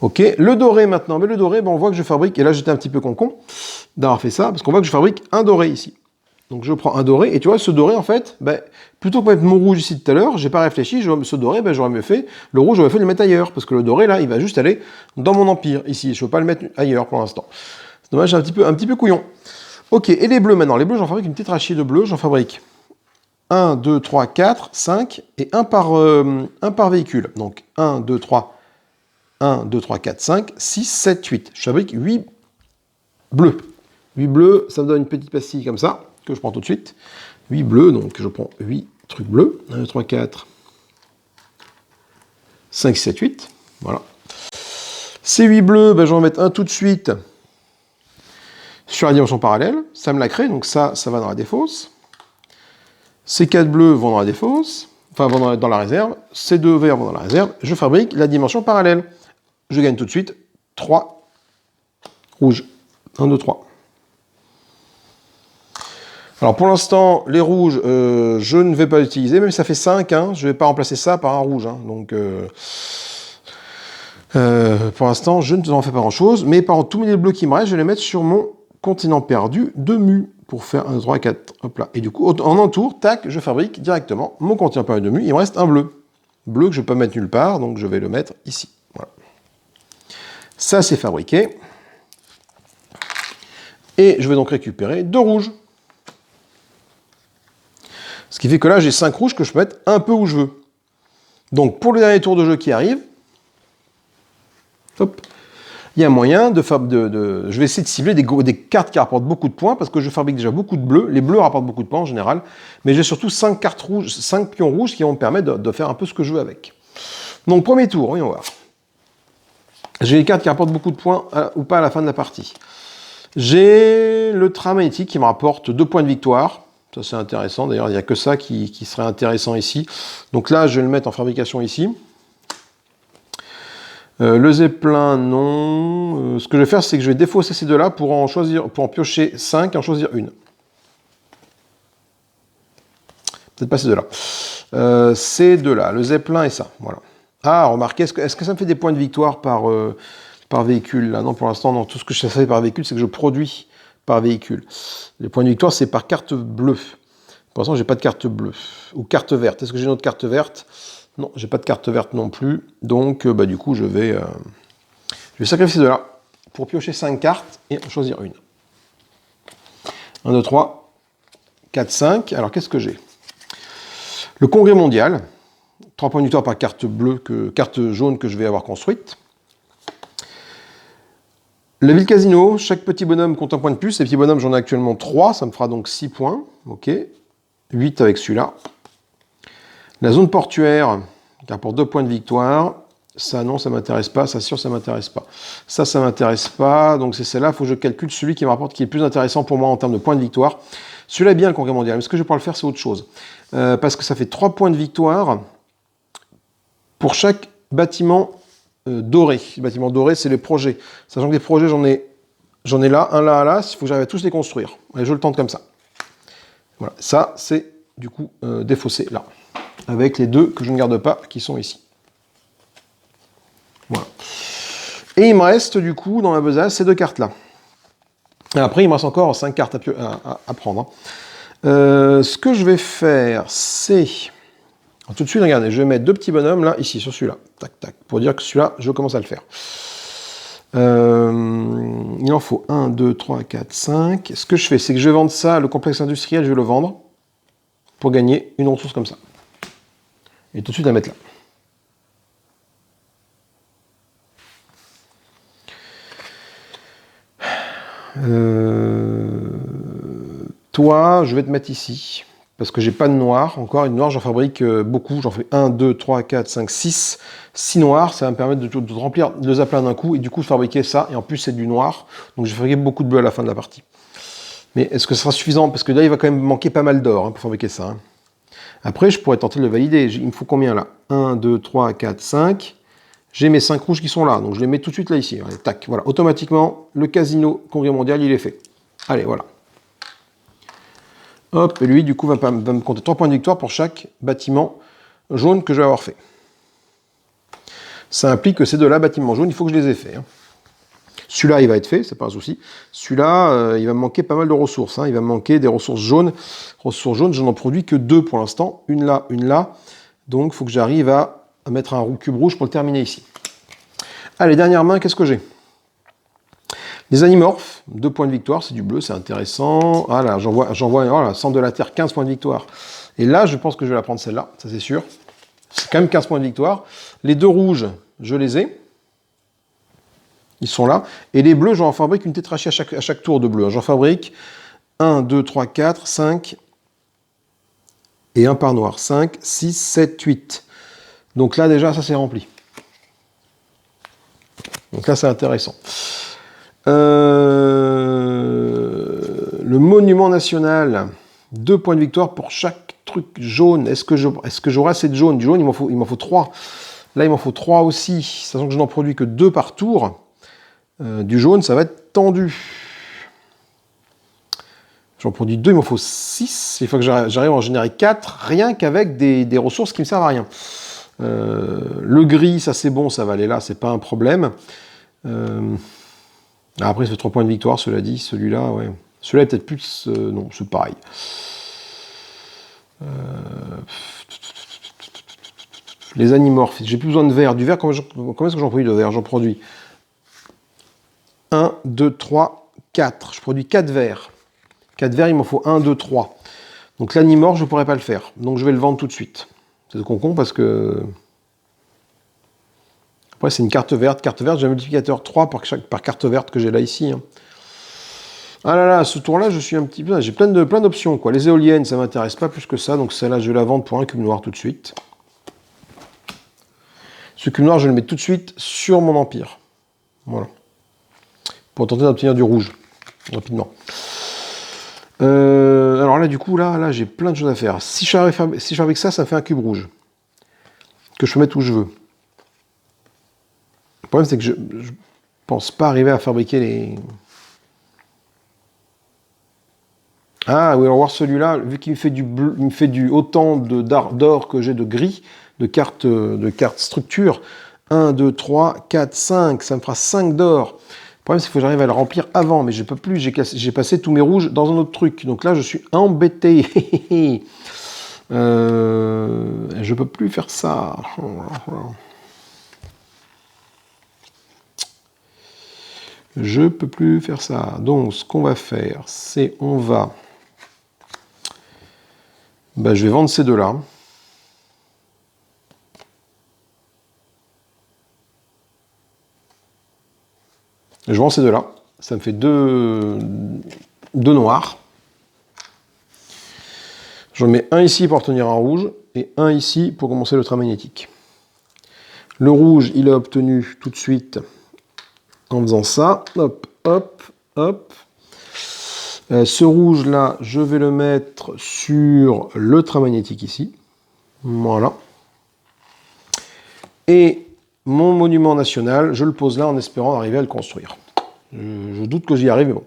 Ok. Le doré maintenant. Mais le doré, ben, on voit que je fabrique, et là j'étais un petit peu con d'avoir fait ça, parce qu'on voit que je fabrique un doré ici. Donc je prends un doré, et tu vois, ce doré, en fait, ben, plutôt que mettre mon rouge ici tout à l'heure, j'ai pas réfléchi, ce doré, ben, j'aurais mieux fait, le rouge, j'aurais fait le mettre ailleurs, parce que le doré, là, il va juste aller dans mon empire, ici, je ne veux pas le mettre ailleurs pour l'instant. C'est dommage, un petit peu couillon. Ok, et les bleus maintenant, les bleus, j'en fabrique une tétrachie de bleus, j'en fabrique 1, 2, 3, 4, 5, et un par véhicule. Donc 1, 2, 3, 1, 2, 3, 4, 5, 6, 7, 8. Je fabrique 8 bleus. 8 bleus, ça me donne une petite pastille comme ça, que je prends tout de suite. 8 bleus, donc je prends 8 trucs bleus. 1, 2, 3, 4, 5, 6, 7, 8. Voilà. Ces 8 bleus, ben, je vais en mettre un tout de suite sur la dimension parallèle. Ça me la crée, donc ça va dans la défausse. Ces 4 bleus vont dans la défausse, enfin vont dans la réserve. Ces 2 verts vont dans la réserve. Je fabrique la dimension parallèle. Je gagne tout de suite 3 rouges. 1, 2, 3. Alors pour l'instant, les rouges, je ne vais pas l'utiliser, même si ça fait 5, hein, je ne vais pas remplacer ça par un rouge. Hein, donc pour l'instant, je ne en fais pas grand-chose, mais par contre, tous les bleus qui me restent, je vais les mettre sur mon continent perdu de mu, pour faire 1, 2, 3, 4, hop là. Et du coup, en entour, tac, je fabrique directement mon continent perdu de mu, il me reste un bleu. Bleu que je ne peux pas mettre nulle part, donc je vais le mettre ici. Voilà. Ça, c'est fabriqué. Et je vais donc récupérer 2 rouges. Ce qui fait que là, j'ai 5 rouges que je peux mettre un peu où je veux. Donc, pour le dernier tour de jeu qui arrive, hop, il y a moyen je vais essayer de cibler des cartes qui rapportent beaucoup de points, parce que je fabrique déjà beaucoup de bleus. Les bleus rapportent beaucoup de points en général, mais j'ai surtout 5 cartes rouges, 5 pions rouges qui vont me permettre de faire un peu ce que je veux avec. Donc, premier tour, voyons voir. J'ai les cartes qui rapportent beaucoup de points ou pas à la fin de la partie. J'ai le train magnétique qui me rapporte 2 points de victoire. Ça, c'est intéressant. D'ailleurs, il n'y a que ça qui serait intéressant ici. Donc là, je vais le mettre en fabrication ici. Le zeppelin, non. Ce que je vais faire, c'est que je vais défausser ces deux-là pour en piocher 5 et en choisir une. Peut-être pas ces deux-là. Ces deux-là, le zeppelin et ça. Voilà. Ah, remarquez, est-ce que ça me fait des points de victoire par véhicule là? Non, pour l'instant, non. Tout ce que je sais par véhicule, c'est que je produis par véhicule. Les points de victoire, c'est par carte bleue. Pour l'instant, j'ai pas de carte bleue. Ou carte verte. Est-ce que j'ai une autre carte verte? Non, j'ai pas de carte verte non plus. Donc, du coup, je vais sacrifier de là pour piocher 5 cartes et en choisir une. 1, 2, 3, 4, 5. Alors, qu'est-ce que j'ai? Le Congrès mondial. 3 points de victoire par carte jaune que je vais avoir construite. La ville casino, chaque petit bonhomme compte un point de plus. Ces petits bonhommes, j'en ai actuellement 3, ça me fera donc 6 points. Ok. 8 avec celui-là. La zone portuaire, qui rapporte 2 points de victoire. Ça, non, ça m'intéresse pas. Ça, sûr, ça m'intéresse pas. Ça m'intéresse pas. Donc, c'est celle-là. Il faut que je calcule celui qui me rapporte, qui est le plus intéressant pour moi en termes de points de victoire. Celui-là est bien, le Congrès mondial. Mais ce que je vais pouvoir le faire, c'est autre chose. Parce que ça fait 3 points de victoire pour chaque bâtiment doré. Le bâtiment doré, c'est les projets. Sachant que des projets, j'en ai là, un là, il faut que j'arrive à tous les construire. Et je le tente comme ça. Voilà, ça, c'est du coup défaussé là. Avec les deux que je ne garde pas, qui sont ici. Voilà. Et il me reste du coup, dans ma besace, ces 2 cartes-là. Après, il me reste encore 5 cartes à prendre. Ce que je vais faire, c'est... Tout de suite, regardez, je vais mettre 2 petits bonhommes là, ici, sur celui-là. Tac, tac. Pour dire que celui-là, je commence à le faire. Il en faut 1, 2, 3, 4, 5. Ce que je fais, c'est que je vais vendre ça, le complexe industriel, je vais le vendre pour gagner une ressource comme ça. Et tout de suite, la mettre là. Toi, je vais te mettre ici. Parce que j'ai pas de noir. Encore, une noire, j'en fabrique beaucoup. J'en fais 1, 2, 3, 4, 5, 6. 6 noirs, ça va me permettre de remplir le zeppelin d'un coup. Et du coup, de fabriquer ça. Et en plus, c'est du noir. Donc, je vais fabriquer beaucoup de bleu à la fin de la partie. Mais est-ce que ce sera suffisant? Parce que là, il va quand même manquer pas mal d'or pour fabriquer ça. Après, je pourrais tenter de le valider. Il me faut combien là? 1, 2, 3, 4, 5. J'ai mes 5 rouges qui sont là. Donc, je les mets tout de suite là, ici. Allez, tac, voilà. Automatiquement, le casino Congrès mondial, il est fait. Allez, voilà. Hop, et lui, du coup, va me compter 3 points de victoire pour chaque bâtiment jaune que je vais avoir fait. Ça implique que ces deux-là, bâtiments jaunes, il faut que je les ai faits. Celui-là, il va être fait, c'est pas un souci. Celui-là, il va me manquer pas mal de ressources. Il va me manquer des ressources jaunes. Ressources jaunes, je n'en produis que 2 pour l'instant. Une là, une là. Donc, il faut que j'arrive à mettre un cube rouge pour le terminer ici. Allez, dernière main, qu'est-ce que j'ai? Les animorphes, 2 points de victoire, c'est du bleu, c'est intéressant. Ah là, j'en vois voilà, centre de la Terre, 15 points de victoire. Et là, je pense que je vais la prendre celle-là, ça c'est sûr. C'est quand même 15 points de victoire. Les 2 rouges, je les ai. Ils sont là. Et les bleus, j'en fabrique une tétrachie à chaque tour de bleu. J'en fabrique 1, 2, 3, 4, 5. Et un par noir. 5, 6, 7, 8. Donc là, déjà, ça c'est rempli. Donc là, c'est intéressant. Le monument national, 2 points de victoire pour chaque truc jaune. Est-ce que j'aurai assez de jaune? Du jaune, il m'en faut 3. Là, il m'en faut 3 aussi, sachant que je n'en produis que 2 par tour. Du jaune, ça va être tendu. J'en produis 2, il m'en faut 6. Il faut que j'arrive à en générer 4, rien qu'avec des ressources qui ne me servent à rien. Le gris, ça c'est bon, ça va aller là, c'est pas un problème. Après, ça fait 3 points de victoire, cela dit. Celui-là, ouais. Celui-là est peut-être plus... non, c'est pareil. Les animorphes. J'ai plus besoin de vert. Du vert, combien est-ce que j'en produis de vert? J'en produis 1, 2, 3, 4. Je produis 4 verts. 4 verts, il m'en faut 1, 2, 3. Donc l'animorphe, je ne pourrais pas le faire. Donc je vais le vendre tout de suite. C'est con parce que... Après, c'est une carte verte. Carte verte, j'ai un multiplicateur 3 par carte verte que j'ai là, ici. Ah là là, ce tour-là, je suis un petit peu... J'ai plein d'options, quoi. Les éoliennes, ça ne m'intéresse pas plus que ça. Donc celle-là, je vais la vendre pour un cube noir tout de suite. Ce cube noir, je le mets tout de suite sur mon empire. Voilà. Pour tenter d'obtenir du rouge, rapidement. Alors là, du coup, là j'ai plein de choses à faire. Si je fabrique ça, ça me fait un cube rouge. Que je peux mettre où je veux. Le problème, c'est que je pense pas arriver à fabriquer les... Ah oui, alors voir celui-là, vu qu'il me fait du bleu, il me fait autant d'or que j'ai de gris, de cartes structure. 1, 2, 3, 4, 5, ça me fera 5 d'or. Le problème, c'est qu'il faut que j'arrive à le remplir avant, mais je peux plus, j'ai passé tous mes rouges dans un autre truc. Donc là, je suis embêté. Je peux plus faire ça. Je peux plus faire ça. Donc, ce qu'on va faire, c'est on va... Ben, je vais vendre ces deux-là. Je vends ces deux-là. Ça me fait deux noirs. J'en mets un ici pour obtenir un rouge et un ici pour commencer le train magnétique. Le rouge, il est obtenu tout de suite en faisant ça. Hop, hop, hop. Ce rouge-là, je vais le mettre sur le train magnétique ici. Voilà. Et mon monument national, je le pose là en espérant arriver à le construire. Je doute que j'y arrive, mais bon.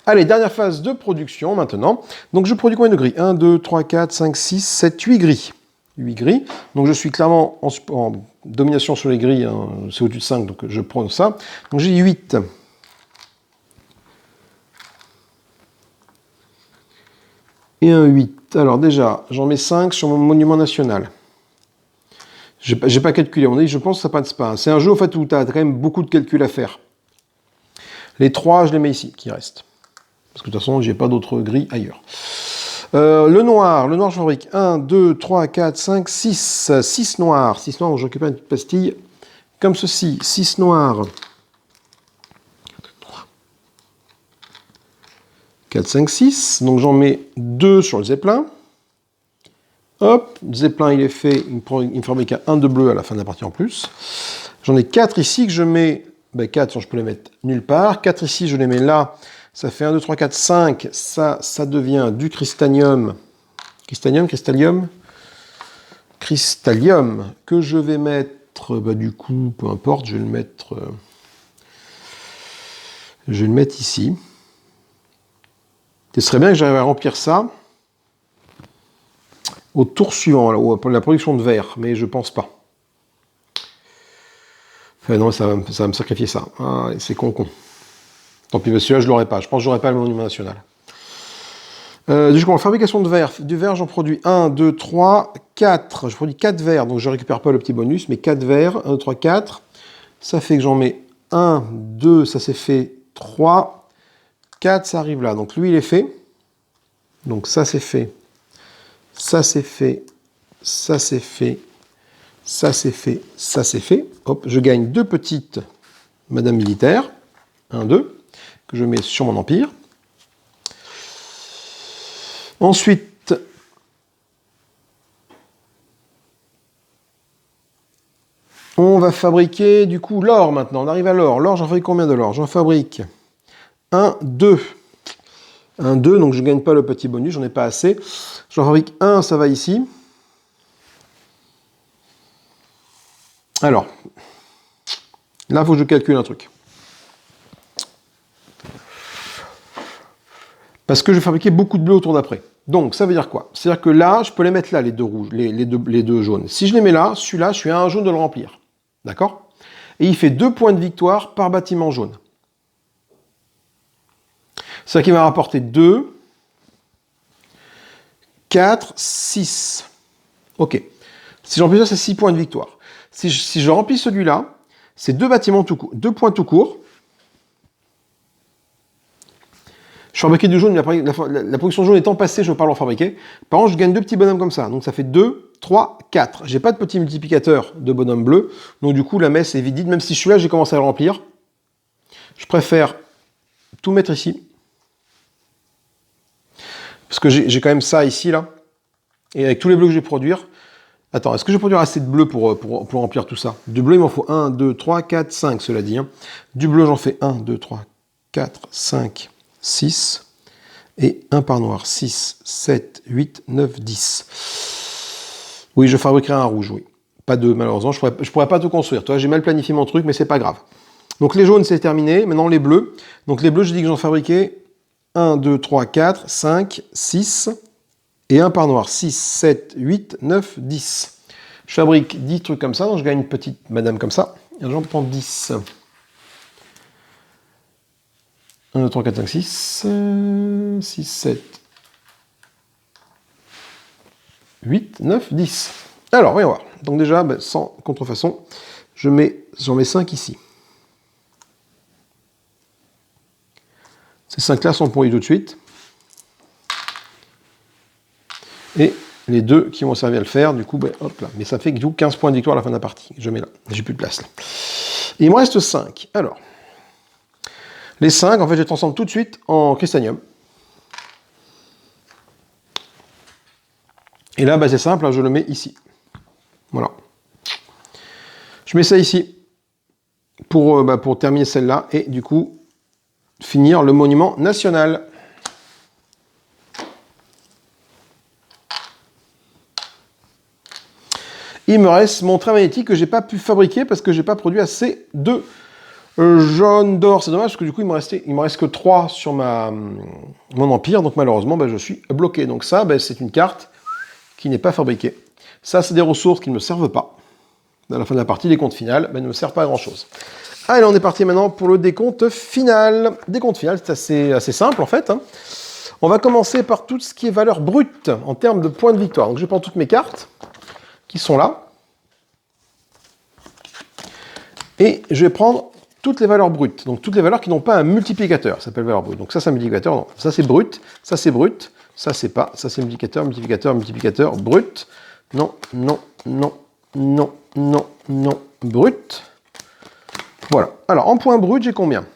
Allez, dernière phase de production maintenant. Donc je produis combien de gris? 1, 2, 3, 4, 5, 6, 7, 8 gris. 8 gris. Donc je suis clairement en domination sur les gris, hein. C'est au-dessus de 5, donc je prends ça. Donc j'ai 8. Et un 8. Alors déjà, j'en mets 5 sur mon monument national. J'ai pas calculé, on dit, je pense que ça passe pas. C'est un jeu en fait, où tu as quand même beaucoup de calculs à faire. Les 3, je les mets ici, qui restent. Parce que de toute façon, j'ai pas d'autres gris ailleurs. Le noir, je fabrique 1, 2, 3, 4, 5, 6. 6 noirs. 6 noirs, je récupère une petite pastille comme ceci. 6 noirs. 4, 5, 6. Donc j'en mets 2 sur le zeppelin. Hop, le zeppelin il est fait, il me fabrique un de bleu à la fin de la partie en plus. J'en ai 4 ici que je mets, 4 je peux les mettre nulle part. 4 ici, je les mets là. Ça fait 1, 2, 3, 4, 5. Ça devient du crystanium. Cristallium, que je vais mettre, du coup, peu importe, je vais le mettre ici. Ce serait bien que j'arrive à remplir ça au tour suivant, là, pour la production de verre, mais je pense pas. Enfin, non, ça va me sacrifier ça. Ah, c'est con. Tant pis, celui-là, je l'aurai pas. Je pense que j'aurai pas le monument national. Du coup, en fabrication de verre, du verre, j'en produis 1, 2, 3, 4. Je produis 4 verres, donc je récupère pas le petit bonus, mais 4 verres. 1, 2, 3, 4. Ça fait que j'en mets 1, 2, ça c'est fait 3. 4, ça arrive là. Donc lui, il est fait. Donc ça, c'est fait. Ça, c'est fait. Ça, c'est fait. Ça, c'est fait. Ça, c'est fait. Hop, je gagne 2 petites Madame Militaire. 1, 2. Que je mets sur mon empire. Ensuite, on va fabriquer du coup l'or maintenant. On arrive à l'or. L'or, j'en fabrique combien de l'or? J'en fabrique 1, 2. 1, 2, donc je ne gagne pas le petit bonus, j'en ai pas assez. J'en fabrique 1, ça va ici. Alors, là, il faut que je calcule un truc. Parce que je vais fabriquer beaucoup de bleu au tour d'après. Donc, ça veut dire quoi? C'est-à-dire que là, je peux les mettre là, les deux rouges, les deux jaunes. Si je les mets là, celui-là, je suis à un jaune de le remplir. D'accord? Et il fait 2 points de victoire par bâtiment jaune. C'est-à-dire qu'il va rapporter 2, 4, 6. Ok. Si j'en remplis ça, c'est 6 points de victoire. Si je remplis celui-là, c'est 2 bâtiments tout court, 2 points tout court. Je fabriquais du jaune, mais la production jaune étant passée, je ne veux pas l'en fabriquer. Par contre, je gagne 2 petits bonhommes comme ça. Donc ça fait 2, 3, 4. J'ai pas de petit multiplicateur de bonhomme bleu. Donc du coup, la messe est vide. Même si celui-là, j'ai commencé à le remplir. Je préfère tout mettre ici. Parce que j'ai quand même ça ici, là. Et avec tous les bleus que je vais produire, Attends, est-ce que je vais produire assez de bleu pour remplir tout ça? Du bleu, il m'en faut 1, 2, 3, 4, 5, cela dit. Hein. Du bleu, j'en fais 1, 2, 3, 4, 5, 6. Et un par noir. 6, 7, 8, 9, 10. Oui, je fabriquerai un rouge, oui. Pas deux, malheureusement. Je pourrais pas tout construire. Toi, j'ai mal planifié mon truc, mais c'est pas grave. Donc les jaunes, c'est terminé. Maintenant, les bleus. Donc les bleus, j'ai dit que j'en fabriquais 1, 2, 3, 4, 5, 6. Et un par noir. 6, 7, 8, 9, 10. Je fabrique 10 trucs comme ça, donc je gagne une petite madame comme ça. Et j'en prends 10. 1, 2, 3, 4, 5, 6. 6, 7, 8, 9, 10. Alors, voyons voir. Donc déjà, sans contrefaçon, j'en mets 5 ici. Ces 5-là sont pourris tout de suite. Et les 2 qui vont servir à le faire, du coup, hop là. Mais ça fait du coup 15 points de victoire à la fin de la partie. Je mets là. J'ai plus de place là. Et il me reste 5. Alors, les 5, en fait, je les transforme tout de suite en cristanium. Et là, c'est simple, hein, je le mets ici. Voilà. Je mets ça ici pour terminer celle-là et du coup finir le monument national. Il me reste mon trait magnétique que j'ai pas pu fabriquer parce que j'ai pas produit assez de jaune d'or. C'est dommage parce que du coup il me reste que 3 sur mon empire, donc malheureusement je suis bloqué. Donc ça, c'est une carte qui n'est pas fabriquée. Ça, c'est des ressources qui ne me servent pas. À la fin de la partie, les comptes finales ne me servent pas à grand chose. Allez, on est parti maintenant pour le décompte final. Décompte final, c'est assez simple en fait. Hein. On va commencer par tout ce qui est valeur brute en termes de points de victoire. Donc je prends toutes mes cartes qui sont là. Et je vais prendre toutes les valeurs brutes. Donc toutes les valeurs qui n'ont pas un multiplicateur. Ça s'appelle valeur brute. Donc ça, c'est un multiplicateur. Non, ça c'est brut. Ça c'est brut. Ça c'est pas. Ça c'est multiplicateur, multiplicateur, multiplicateur, brut. Non, non, non, non, non, non, brut. Voilà. Alors, en points bruts, j'ai combien?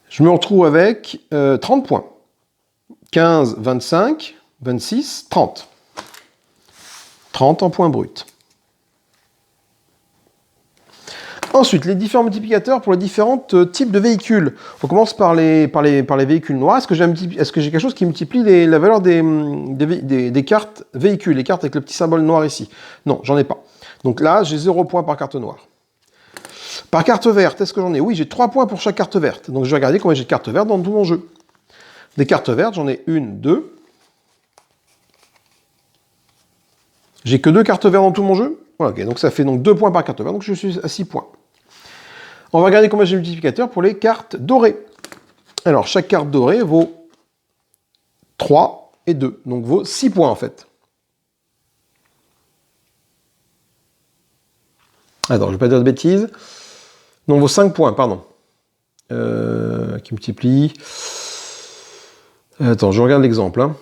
Je me retrouve avec 30 points. 15, 25, 26, 30. 30 en points bruts. Ensuite, les différents multiplicateurs pour les différents types de véhicules. On commence par les véhicules noirs. Est-ce que j'ai quelque chose qui multiplie la valeur des cartes véhicules, les cartes avec le petit symbole noir ici? Non, j'en ai pas. Donc là, j'ai 0 points par carte noire. Par carte verte, est-ce que j'en ai? Oui, j'ai 3 points pour chaque carte verte. Donc je vais regarder combien j'ai de cartes vertes dans tout mon jeu. Des cartes vertes, j'en ai 1, 2. J'ai que 2 cartes vertes dans tout mon jeu. Voilà, ok, donc ça fait donc 2 points par carte verte, donc je suis à 6 points. On va regarder combien j'ai de multiplicateurs pour les cartes dorées. Alors, chaque carte dorée vaut 3 et 2, donc vaut 6 points en fait. Attends, je ne vais pas dire de bêtises. Non, vaut 5 points, pardon. Qui multiplie. Attends, je regarde l'exemple. Hein.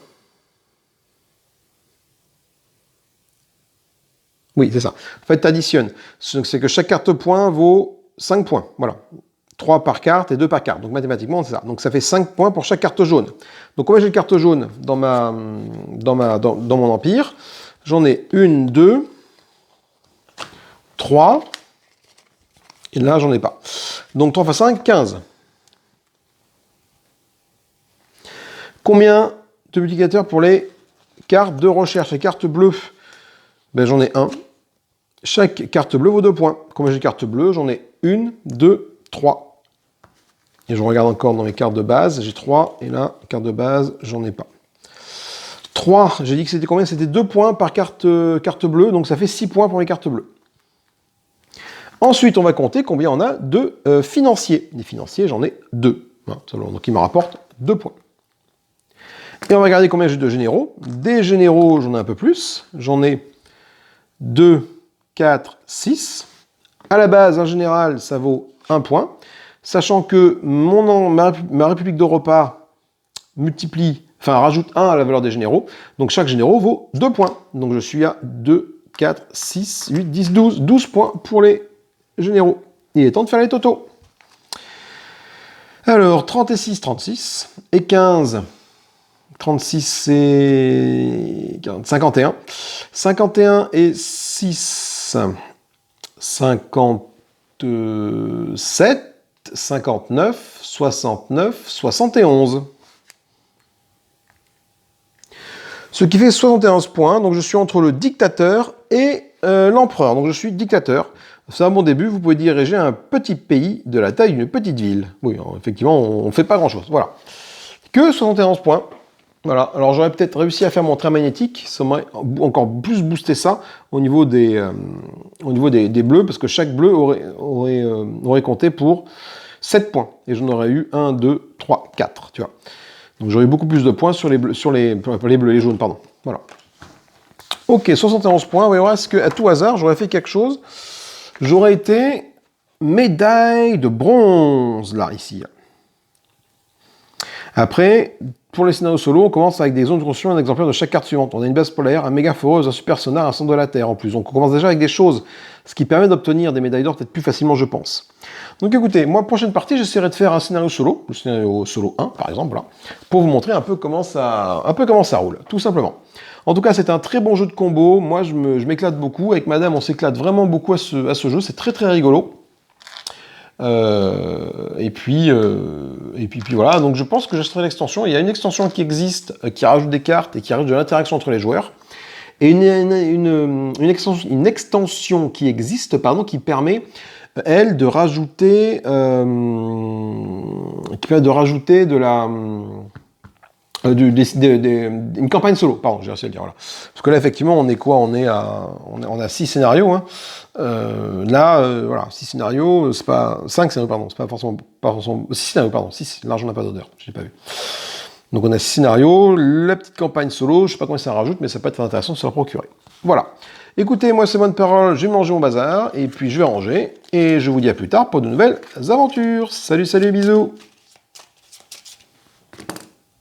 Oui, c'est ça. En fait, tu additionnes. C'est que chaque carte point vaut 5 points. Voilà. 3 par carte et 2 par carte. Donc mathématiquement, c'est ça. Donc ça fait 5 points pour chaque carte jaune. Donc combien j'ai de cartes jaunes dans mon empire? J'en ai 1, 2, 3. Et là, j'en ai pas. Donc 3 x 5, 15. Combien de multiplicateurs pour les cartes de recherche? Les cartes bleues, j'en ai 1. Chaque carte bleue vaut 2 points. Combien j'ai de cartes bleues? J'en ai 1, 2, 3. Et je regarde encore dans mes cartes de base. J'ai 3. Et là, carte de base, j'en ai pas. 3, j'ai dit que c'était combien? C'était 2 points par carte bleue. Donc ça fait 6 points pour les cartes bleues. Ensuite, on va compter combien on a de financiers. Les financiers, j'en ai 2. Voilà, donc ils me rapportent 2 points. Et on va regarder combien j'ai de généraux. Des généraux, j'en ai un peu plus. J'en ai 2, 4, 6. À la base, en général, ça vaut 1 point. Sachant que ma République d'Europa rajoute 1 à la valeur des généraux. Donc chaque généraux vaut 2 points. Donc je suis à 2, 4, 6, 8, 10, 12. 12 points pour les généraux. Il est temps de faire les totaux. Alors, 36, 36. Et 15... 36 et 51. 51 et 6. 57, 59, 69, 71. Ce qui fait 71 points. Donc je suis entre le dictateur et l'empereur. Donc je suis dictateur. C'est un bon début. Vous pouvez diriger un petit pays de la taille d'une petite ville. Oui, effectivement, on ne fait pas grand-chose. Voilà. Que 71 points. Voilà. Alors j'aurais peut-être réussi à faire mon train magnétique. Ça m'aurait encore plus boosté ça au niveau des bleus, parce que chaque bleu aurait compté pour 7 points. Et j'en aurais eu 1, 2, 3, 4. Tu vois. Donc j'aurais eu beaucoup plus de points sur les bleus, les jaunes, pardon. Voilà. Ok, 71 points. Oui, est-ce qu'à tout hasard, j'aurais fait quelque chose? J'aurais été médaille de bronze, là, ici. Après, pour les scénarios solo, on commence avec des zones de construction, un exemplaire de chaque carte suivante. On a une base polaire, un méga foreuse, un super sonar, un centre de la Terre en plus. Donc on commence déjà avec des choses, ce qui permet d'obtenir des médailles d'or peut-être plus facilement, je pense. Donc écoutez, moi, prochaine partie, j'essaierai de faire un scénario solo, le scénario solo 1, par exemple, là, pour vous montrer un peu comment ça roule, tout simplement. En tout cas, c'est un très bon jeu de combo. Moi, je m'éclate beaucoup. Avec madame, on s'éclate vraiment beaucoup à ce jeu. C'est très, très rigolo. Et puis voilà, donc je pense que j'achèterai l'extension. Il y a une extension qui existe, qui rajoute des cartes et qui rajoute de l'interaction entre les joueurs. Et une extension qui existe, pardon, qui permet, elle, de rajouter de la... une campagne solo, pardon, j'ai réussi à le dire, voilà. Parce que là, effectivement, on est quoi? On a 6 scénarios, hein. Voilà, 6 scénarios, c'est pas... 5 scénarios, pardon, c'est pas forcément 6 scénarios, pardon, 6, l'argent n'a pas d'odeur, je l'ai pas vu. Donc on a 6 scénarios, la petite campagne solo, je sais pas combien ça rajoute, mais ça peut être intéressant de se la procurer. Voilà. Écoutez, moi c'est bonne parole, je vais manger mon bazar, et puis je vais ranger, et je vous dis à plus tard pour de nouvelles aventures. Salut, salut, bisous!